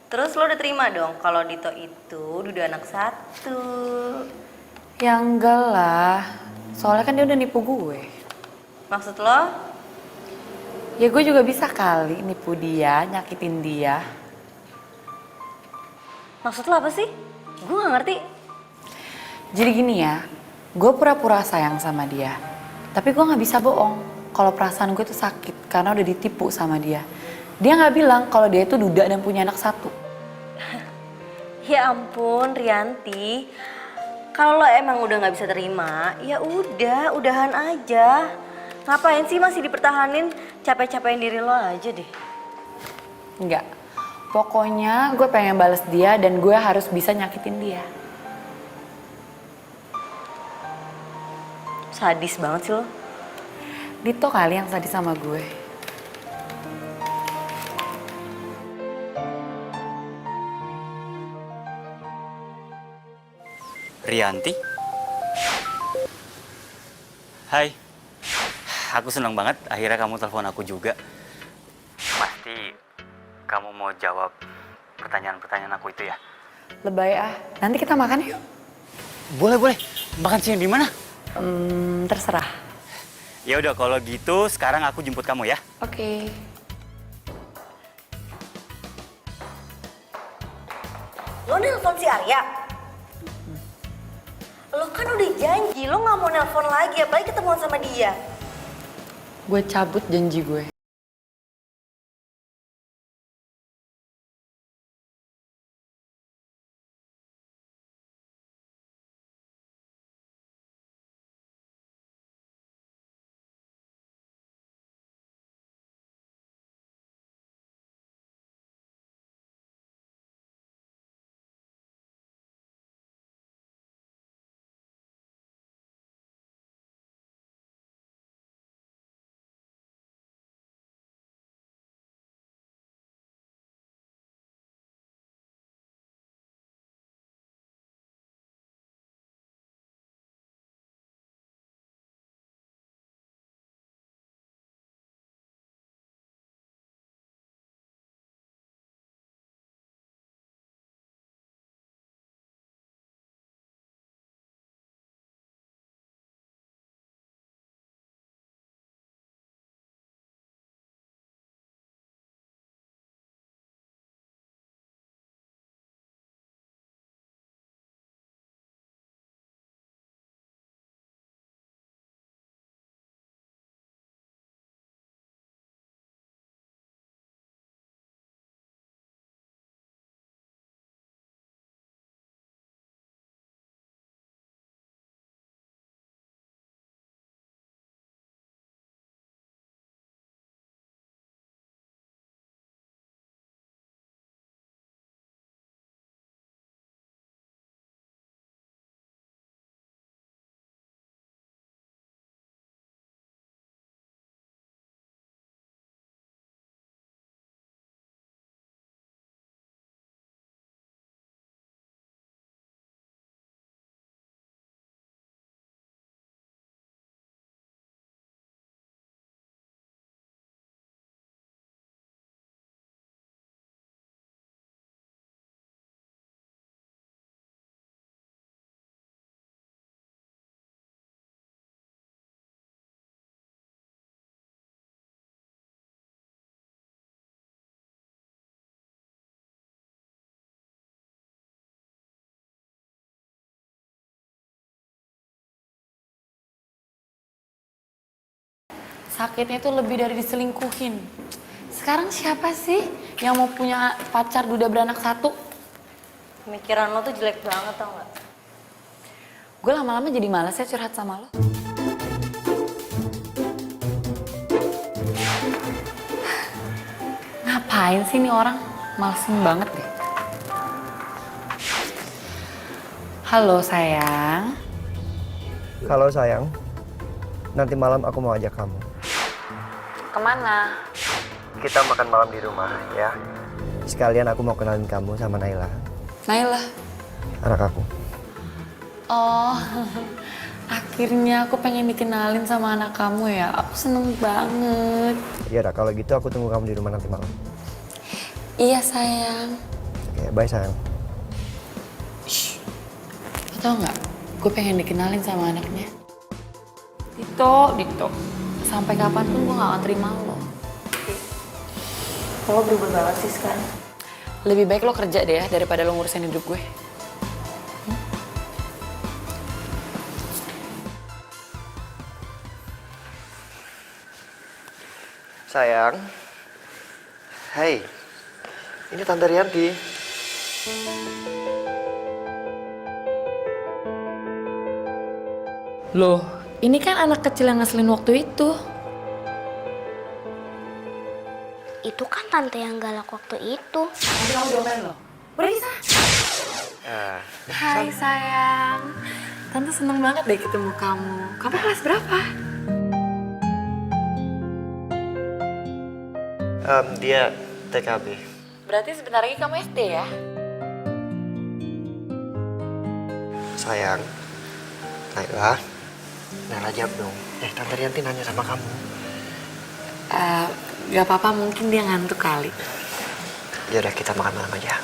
Terus lo udah terima dong kalau Dito itu Duda anak satu. Ya enggak lah, soalnya kan dia udah nipu gue. Maksud lo? Ya gue juga bisa kali nipu dia, nyakitin dia. Maksud lo apa sih? Gue gak ngerti. Jadi gini ya, gue pura-pura sayang sama dia. Tapi gue gak bisa bohong kalau perasaan gue tuh sakit karena udah ditipu sama dia. Dia gak bilang kalau dia itu duda dan punya anak satu. Ya ampun Rianti, kalau lo emang udah gak bisa terima, ya udah, udahan aja. Ngapain sih masih dipertahanin, capek-capekin diri lo aja deh. Enggak, pokoknya gue pengen bales dia dan gue harus bisa nyakitin dia. Sadis banget sih lo. Dito kali yang sadis sama gue. Rianti? Hai. Aku senang banget akhirnya kamu telepon aku juga. Pasti kamu mau jawab pertanyaan-pertanyaan aku itu ya? Lebay ah, nanti kita makan yuk. Boleh. Makan siang di mana? Terserah. Ya udah kalau gitu sekarang aku jemput kamu ya. Oke. nelpon si Arya? Lo kan udah janji, lo gak mau nelpon lagi, apalagi ketemuan sama dia. Gue cabut janji gue. Sakitnya tuh lebih dari diselingkuhin. Sekarang siapa sih yang mau punya pacar duda beranak satu? Pemikiran lo tuh jelek banget tau gak? Gue lama-lama jadi malas ya curhat sama lo. Ngapain sih nih orang? Malesin banget deh. Halo sayang. Halo sayang, nanti malam aku mau ajak kamu. Kemana? Kita makan malam di rumah ya. Sekalian aku mau kenalin kamu sama Naila, Naila. anak aku. Oh, akhirnya aku pengen dikenalin sama anak kamu ya. Aku seneng banget. Ya udah kalau gitu aku tunggu kamu di rumah nanti malam. Iya sayang. Oke, bye sayang. Lo tau nggak? Gue pengen dikenalin sama anaknya. Dito. Sampai kapanpun gue gak akan terima lo. Lo berubah banget sih sekarang. Lebih baik lo kerja deh ya daripada lo ngurusin hidup gue. Sayang. Hai. Ini Tante Rianti. Loh, ini kan anak kecil yang ngeselin waktu itu. Itu kan tante yang galak waktu itu. Nanti kamu domelin lo. Pergi sana. Hai sayang. Tante seneng banget deh ketemu kamu. Kamu kelas berapa? Dia TKB. Berarti sebentar lagi kamu SD ya? Sayang. Naila. Naila jawab dong. Tante Rianti nanya sama kamu. Gak apa-apa, mungkin dia ngantuk kali. Yaudah kita makan malam aja.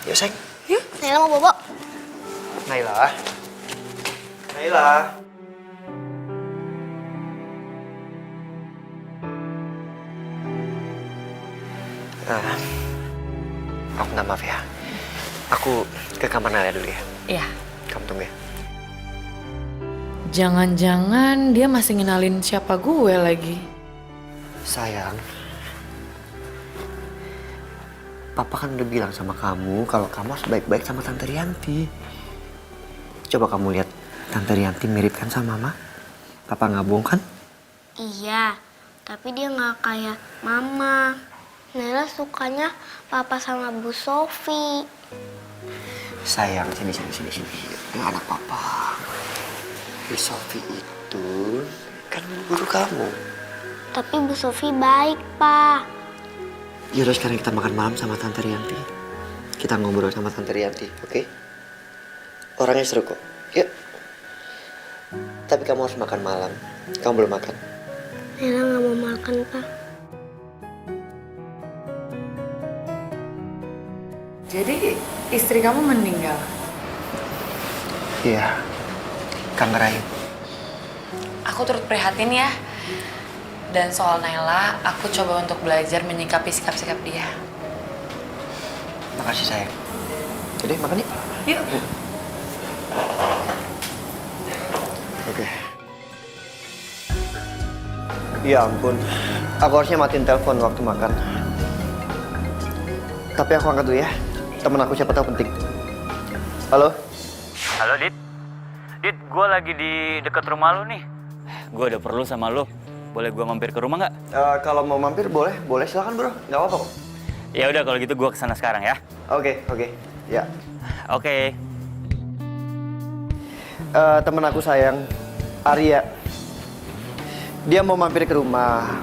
Yuk sayang. Yuk. Naila mau bobo. Naila. Naila. Aku minta maaf ya. Aku ke kamar Naya dulu ya. Iya. Kamu tunggu ya. Jangan-jangan dia masih ngenalin siapa gue lagi. Sayang, Papa kan udah bilang sama kamu kalau kamu harus baik-baik sama Tante Rianti. Coba kamu lihat, Tante Rianti mirip kan sama Mama? Papa nggak bohong kan? Iya, tapi dia nggak kayak Mama. Nela sukanya Papa sama Bu Sofi. Sayang, sini. Ini anak Papa. Bu Sofi itu kan guru kamu. Tapi Bu Sofi baik, Pak. Yaudah sekarang kita makan malam sama Tante Rianti. Kita ngobrol sama Tante Rianti, oke? Orangnya seru kok. Yuk. Tapi kamu harus makan malam. Kamu belum makan. Nela nggak mau makan, Pak. Jadi istri kamu meninggal? Iya. Kanker rahim. Aku turut prihatin ya. Dan soal Naila, aku coba untuk belajar menyikapi sikap-sikap dia. Makasih sayang. Jadi makan yuk. Yuk. Oke. Ya ampun. Aku harusnya matiin telepon waktu makan. Tapi aku angkat dulu ya. Temen aku siapa tahu penting. Halo? Halo, Dit. Dit, gue lagi di dekat rumah lu nih. Gue ada perlu sama lu. Boleh gue mampir ke rumah nggak? Kalau mau mampir boleh silakan bro. Nggak apa-apa kok. Ya udah kalau gitu gue kesana sekarang ya. Oke. Ya. Oke. Temen aku sayang, Arya. Dia mau mampir ke rumah.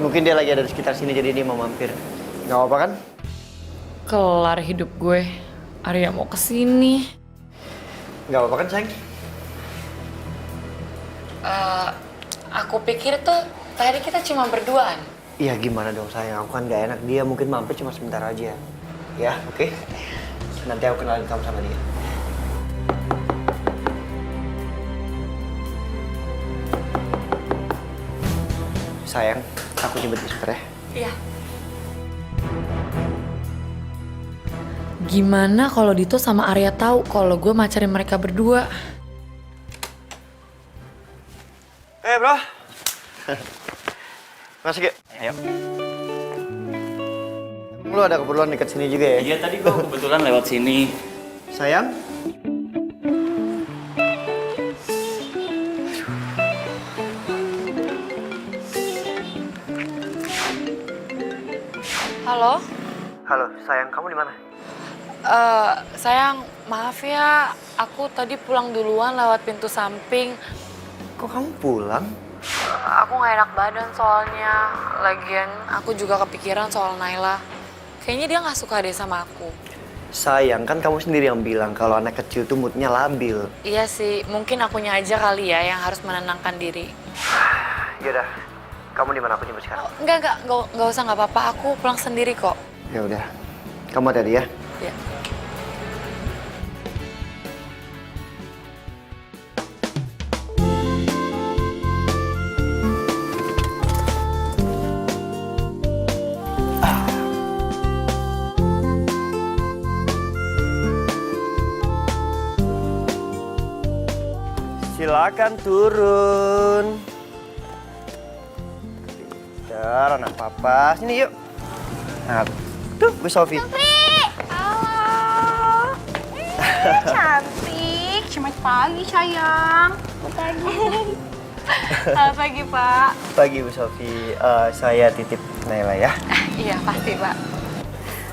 Mungkin dia lagi ada di sekitar sini jadi dia mau mampir. Nggak apa-apa kan? Kelar hidup gue. Arya mau kesini. Nggak apa-apa kan sayang? Aku pikir tuh tadi kita cuma berduaan. Iya gimana dong sayang, aku kan nggak enak. Dia mungkin mampir cuma sebentar aja. Ya, oke? Nanti aku kenalin kamu sama dia. Sayang, aku jemput di sebentar ya. Iya. Gimana kalau Dito sama Arya tahu kalau gue macarin mereka berdua? Bro. Masuk yuk. Ayo. Lu ada keperluan dekat sini juga ya? Iya, tadi gue kebetulan lewat sini. Sayang? Halo? Halo, sayang, kamu di mana? Sayang, maaf ya, aku tadi pulang duluan lewat pintu samping. Kok kamu pulang? Aku gak enak badan soalnya. Lagian aku juga kepikiran soal Naila. Kayaknya dia gak suka deh sama aku. Sayang, kan kamu sendiri yang bilang kalau anak kecil tuh moodnya labil. Iya sih, mungkin akunya aja kali ya yang harus menenangkan diri. Yaudah, kamu di mana? Aku jemput sekarang. Enggak usah, nggak apa-apa. Aku pulang sendiri kok. Ya udah, kamu hati-hati ya. Ya. Silakan turun. Pintar, anak papa. Sini yuk. Nah, tuh Bu Sofi. Halo. Cantik. Selamat pagi, sayang. Selamat pagi. Selamat pagi, Pak. Pagi Bu Sofi. Saya titip Naila ya. Iya, pasti, Pak.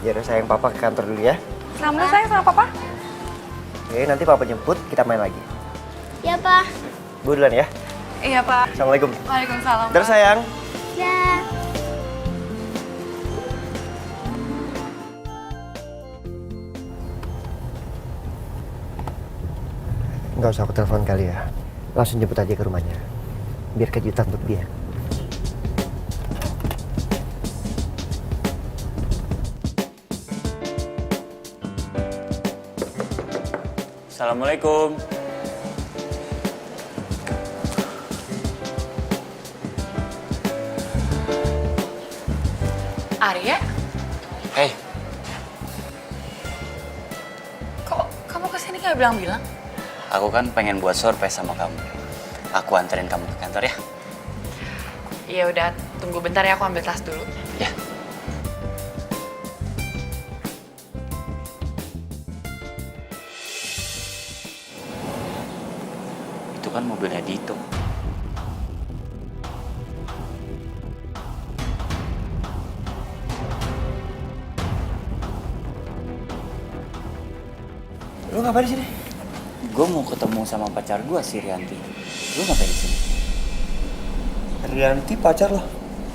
Ya udah sayang, papa ke kantor dulu ya. Selamat sayang sama Papa. Oke, nanti papa jemput, kita main lagi. Ya, Pak. Bu duluan ya. Iya, Pak. Assalamualaikum. Waalaikumsalam, Ntar sayang. Ya. Nggak usah aku telepon kali ya. Langsung jemput aja ke rumahnya. Biar kejutan untuk dia. Assalamualaikum. Arya? Hei, nggak bilang-bilang? Aku kan pengen buat surprise sama kamu. Aku anterin kamu ke kantor ya. Ya udah, tunggu bentar ya, aku ambil tas dulu. Ya. Itu kan mobilnya Dito. Lu ngapain di sini? Gue mau ketemu sama pacar gue si Rianti. Lu ngapain di sini? Rianti pacar lo?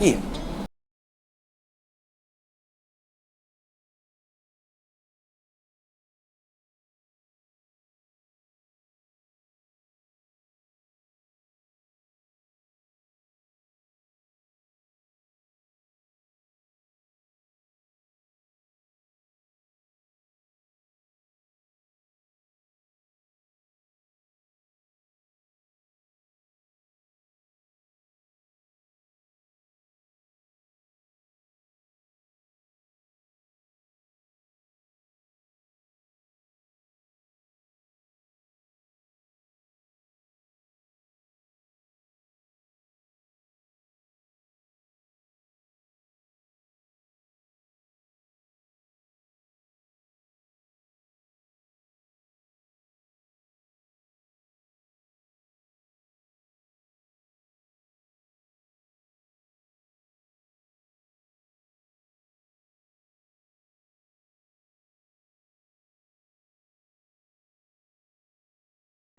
Iya.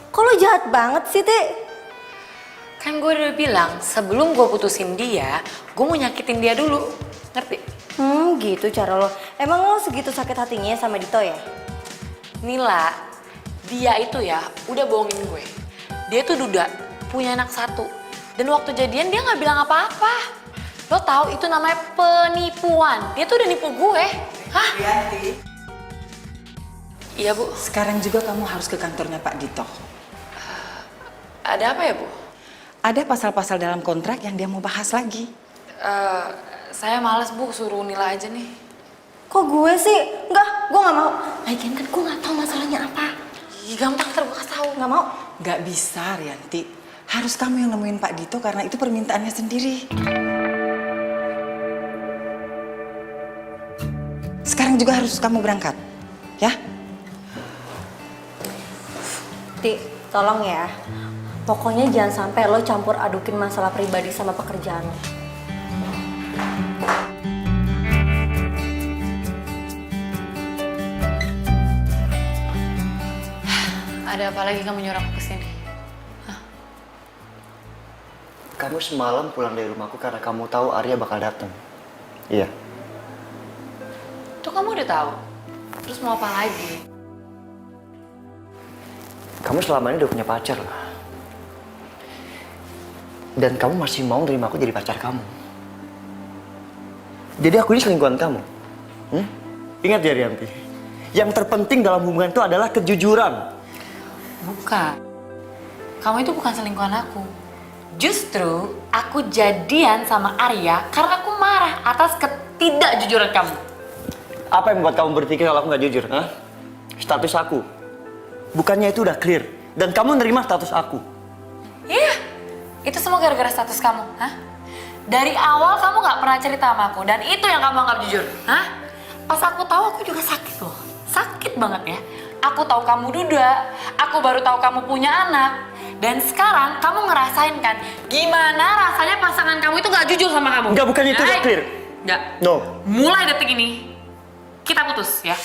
Kok lo jahat banget sih, Ti? Kan gue udah bilang, sebelum gue putusin dia, gue mau nyakitin dia dulu. Ngerti? Gitu cara lo. Emang lo segitu sakit hatinya sama Dito ya? Nila, dia itu ya udah bohongin gue. Dia tuh duda, punya anak satu. Dan waktu jadian dia nggak bilang apa-apa. Lo tahu itu namanya penipuan. Dia tuh udah nipu gue. Hah? Rianti, Iya, Bu. sekarang juga kamu harus ke kantornya Pak Dito. Ada apa ya, Bu? Ada pasal-pasal dalam kontrak yang dia mau bahas lagi. Saya males, Bu, suruh Nila aja nih. Kok gue sih? Enggak, gue gak mau. Lagian kan gue gak tahu masalahnya apa. Ih, gampang ntar gue kasih tahu. Gak mau. Gak bisa, Rianti. Harus kamu yang nemuin Pak Dito karena itu permintaannya sendiri. Sekarang juga harus kamu berangkat, ya? Ti, tolong ya. Pokoknya jangan sampai lo campur adukin masalah pribadi sama pekerjaan lo. Ada apa lagi kamu nyuruh aku kesini? Kamu semalam pulang dari rumahku karena kamu tahu Arya bakal datang. Iya. Tuh kamu udah tahu. Terus mau apa lagi? Kamu selama ini udah punya pacar lah. Dan kamu masih mau nerima aku jadi pacar kamu. Jadi aku ini selingkuhan kamu. Ingat ya Rianti, yang terpenting dalam hubungan itu adalah kejujuran. Bukan. Kamu itu bukan selingkuhan aku. Justru aku jadian sama Arya karena aku marah atas ketidakjujuran kamu. Apa yang membuat kamu berpikir kalau aku nggak jujur? Hah? Status aku. Bukannya itu udah clear. Dan kamu nerima status aku. Iya. Itu semua gara-gara status kamu, hah? Dari awal kamu nggak pernah cerita sama aku dan itu yang kamu anggap jujur, hah? Pas aku tahu aku juga sakit loh, sakit banget ya. Aku tahu kamu duda, aku baru tahu kamu punya anak, dan sekarang kamu ngerasain kan gimana rasanya pasangan kamu itu nggak jujur sama kamu? Enggak, bukannya itu udah clear. Nggak. No. Mulai detik ini kita putus ya.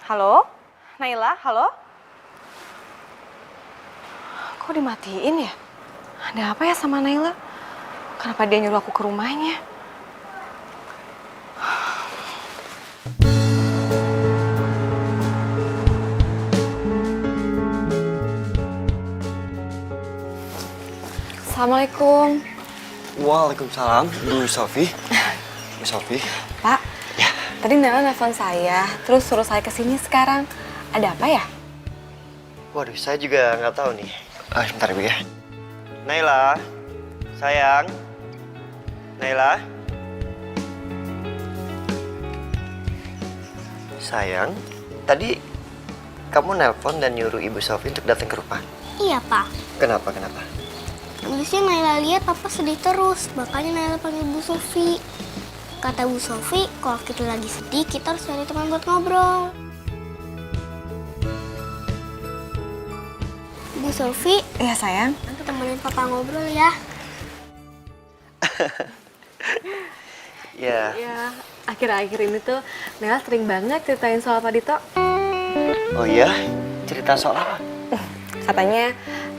Halo? Naila, halo? Kok dimatiin ya? Ada apa ya sama Naila? Kenapa dia nyuruh aku ke rumahnya? Assalamualaikum. Waalaikumsalam, Bu Sofi. Bu Sofi. Pak, tadi Naila nelfon saya, terus suruh saya kesini sekarang. Ada apa ya? Waduh, saya juga nggak tahu nih. Bentar Bu ya. Naila, sayang. Naila. Sayang, tadi kamu nelpon dan nyuruh Ibu Sofi untuk datang ke rumah. Iya, Pak. Kenapa? Habisnya Naila lihat Papa sedih terus, makanya Naila panggil Bu Sofi. Kata Bu Sofi, kalau kita lagi sedih, kita harus cari teman buat ngobrol. Bu Sofi, Iya sayang. nanti temenin Papa ngobrol ya. Ya. Ya, akhir-akhir ini tuh Naila sering banget ceritain soal Pak Dito. Oh iya? Cerita soal apa? Katanya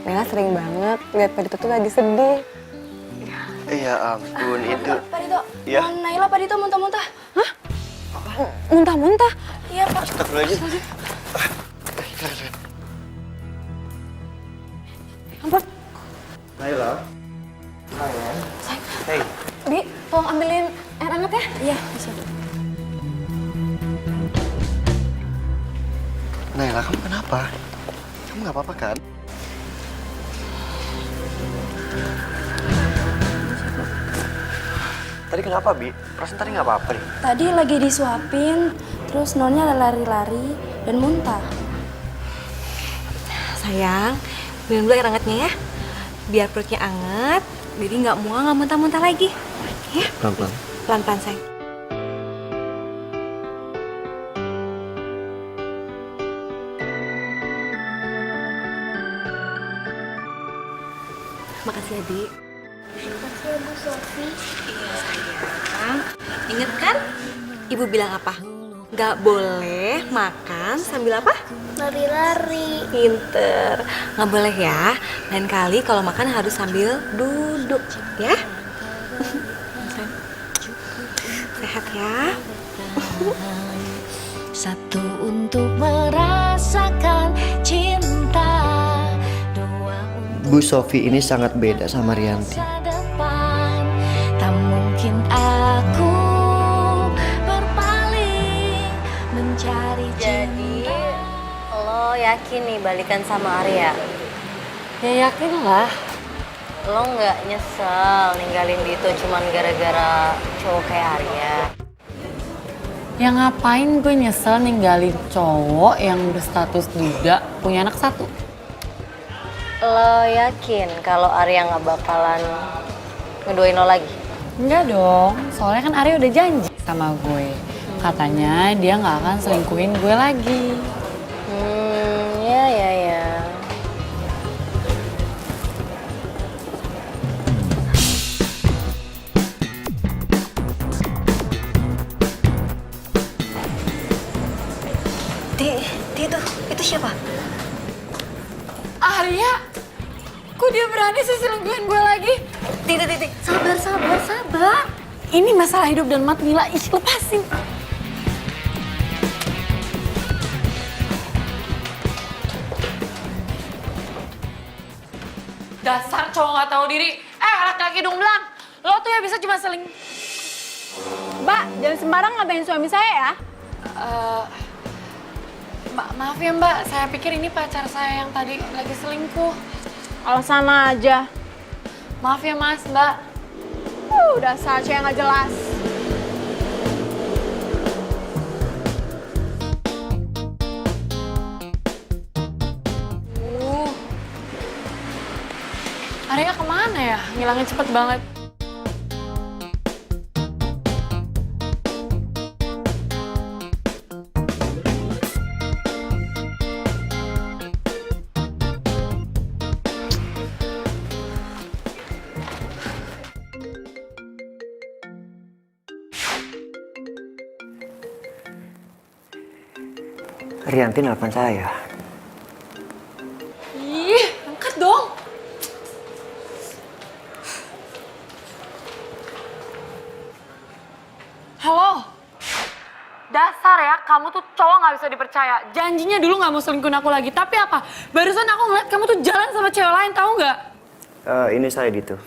Naila sering banget lihat Pak Dito tuh lagi sedih. Ya ampun, itu. Pak Dito, Ya? Naila Pak Dito muntah-muntah. Hah? Muntah-muntah? Iya Pak. Astagfirullahaladzim. Ampun. Naila. Hey. Di, tolong ambilin air hangat ya. Iya, bisa. Naila, kamu kenapa? Kamu nggak apa-apa kan? Tadi kenapa, Bi? Perasaan tadi nggak apa-apa nih. Tadi lagi disuapin, terus nonnya lari-lari dan muntah. Sayang, minum dulu air hangatnya ya. Biar perutnya hangat, jadi nggak mual, nggak muntah-muntah lagi. Ya? Pelan-pelan. Pelan-pelan, sayang. Makasih ya, Di. Makasih ya Bu Sofi. Iya, sayang. Ingat kan? Ibu bilang apa? Nggak boleh makan sambil apa? Lari-lari. Pinter. Nggak boleh ya. Lain kali kalau makan harus sambil duduk, ya? Sehat ya. Satu untuk merasakan cinta, dua untuk Bu Sofi ini sangat beda sama Rianti. masa depan. Tak mungkin aku berpaling mencari Jadi cinta. lo yakin nih balikan sama Arya? Ya yakin lah. Lo nggak nyesel ninggalin Dito cuman gara-gara cowok kayak Arya? Ya ngapain gue nyesel ninggalin cowok yang berstatus duda punya anak satu? Lo yakin kalau Arya nggak bakalan ngeduain lo lagi? Enggak dong, soalnya kan Arya udah janji sama gue. Katanya dia nggak akan selingkuhin gue lagi. Ya. Di itu siapa? Arya? Kok dia berani sih selingkuhin gue lagi? Di, sabar. Ini masalah hidup dan mati, Mila. Ih, lepasin. Dasar cowok gak tahu diri. Laki-laki hidung belang. Lo tuh ya bisa cuma Mbak, jangan sembarang ngatain suami saya ya. Maaf ya Mbak, saya pikir ini pacar saya yang tadi lagi selingkuh. Alasan aja. Maaf ya Mas, Mbak. Dasar cewek nggak jelas. Arya kemana ya? Ngilangnya cepet banget. Rianti nelpon saya. Ih, angkat dong. Halo. Dasar ya, kamu tuh cowok nggak bisa dipercaya. Janjinya dulu nggak mau selingkuhin aku lagi. Tapi apa? Barusan aku ngeliat kamu tuh jalan sama cewek lain, tahu nggak? Ini saya Dito.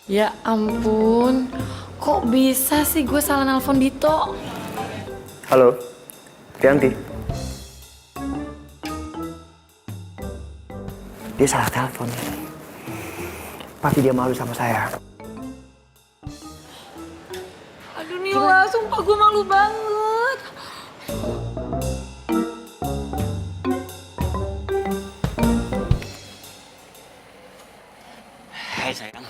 Ya ampun, kok bisa sih gue salah nelpon Dito? Halo, Rianti. Dia salah telepon. Pasti dia malu sama saya. Aduh Nila, sumpah gue malu banget. Hai sayang.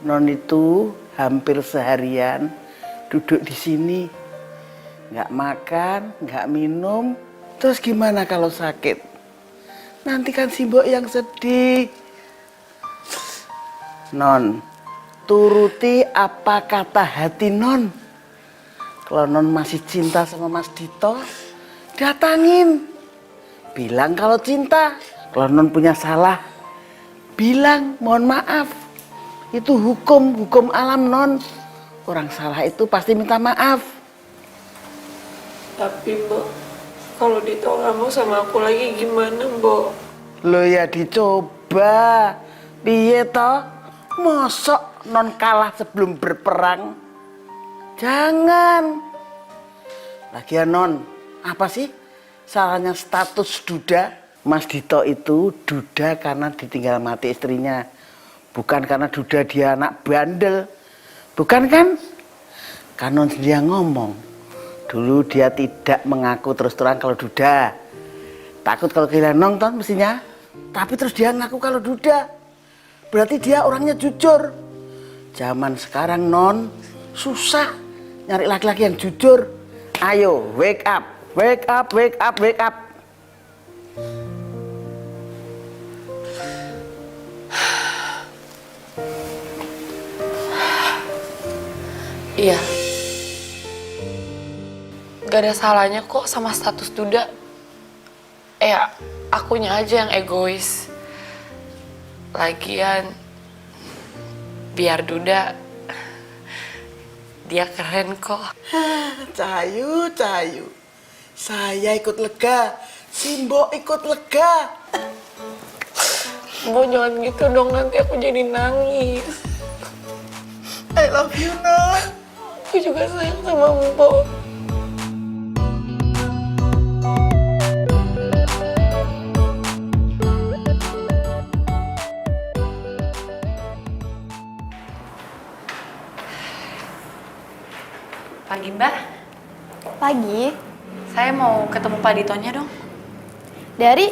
Non itu hampir seharian duduk di sini, nggak makan, nggak minum. Terus gimana kalau sakit? Nanti kan si Mbok yang sedih. Non, turuti apa kata hati Non. Kalau Non masih cinta sama Mas Dito, datangin. Bilang kalau cinta. Kalau Non punya salah, bilang mohon maaf. Itu hukum alam Non. Orang salah itu pasti minta maaf. Tapi Mbok, kalau Dito nggak mau sama aku lagi gimana Mbok? Lo ya dicoba. Piye toh? Mosok Non kalah sebelum berperang? Jangan. Lagian Non, apa sih salahnya status duda? Mas Dito itu duda karena ditinggal mati istrinya. Bukan karena duda dia anak bandel. Bukan kan? Kan Non sendiri yang ngomong. Dulu dia tidak mengaku terus terang kalau duda. Takut kalau kehilangan nonton mestinya. Tapi terus dia ngaku kalau duda. Berarti dia orangnya jujur. Zaman sekarang Non susah nyari laki-laki yang jujur. Ayo wake up, wake up, wake up, wake up. Iya. Gak ada salahnya kok sama status duda. Ya, akunya aja yang egois. Lagian, biar duda, dia keren kok. Cahayu, Cahayu. Saya ikut lega, si Mbok ikut lega. Mbok jangan gitu dong, nanti aku jadi nangis. I love you, Non. Aku juga sayang sama Mbok. Pagi Mbak. Pagi. Saya mau ketemu Pak Ditonya dong. Dari?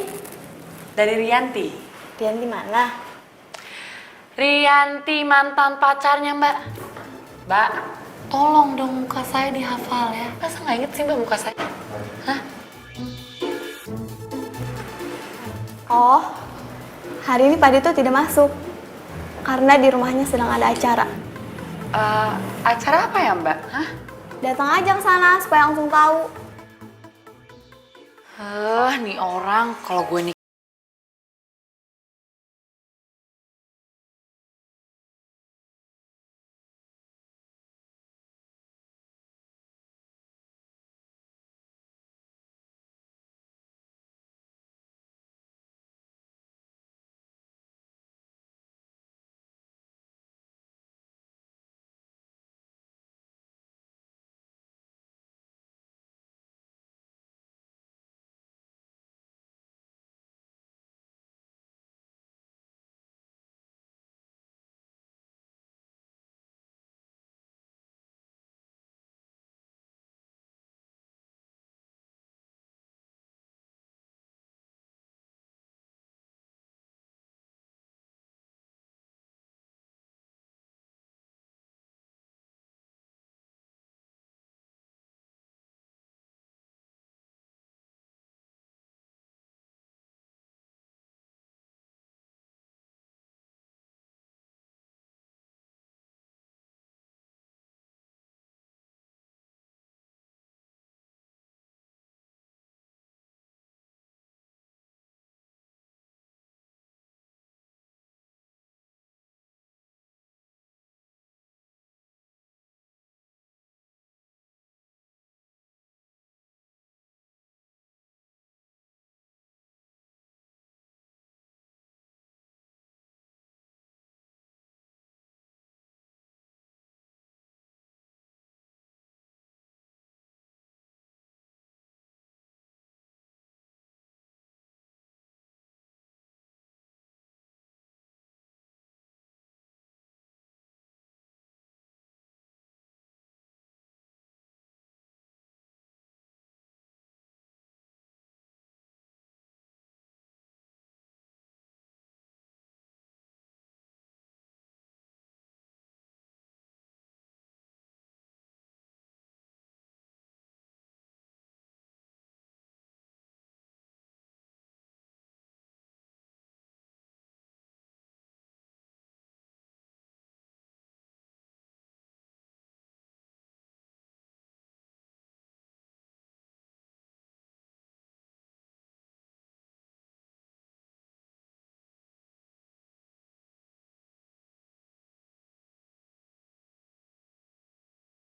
Dari Rianti. Rianti mana? Rianti mantan pacarnya Mbak. Mbak, tolong dong muka saya dihafal ya. Masa nggak inget sih Mbak muka saya? Hah? Oh, hari ini Pak Dito tidak masuk. Karena di rumahnya sedang ada acara. Acara apa ya Mbak? Hah? Datang aja ke sana supaya langsung tahu. Nih orang kalau gue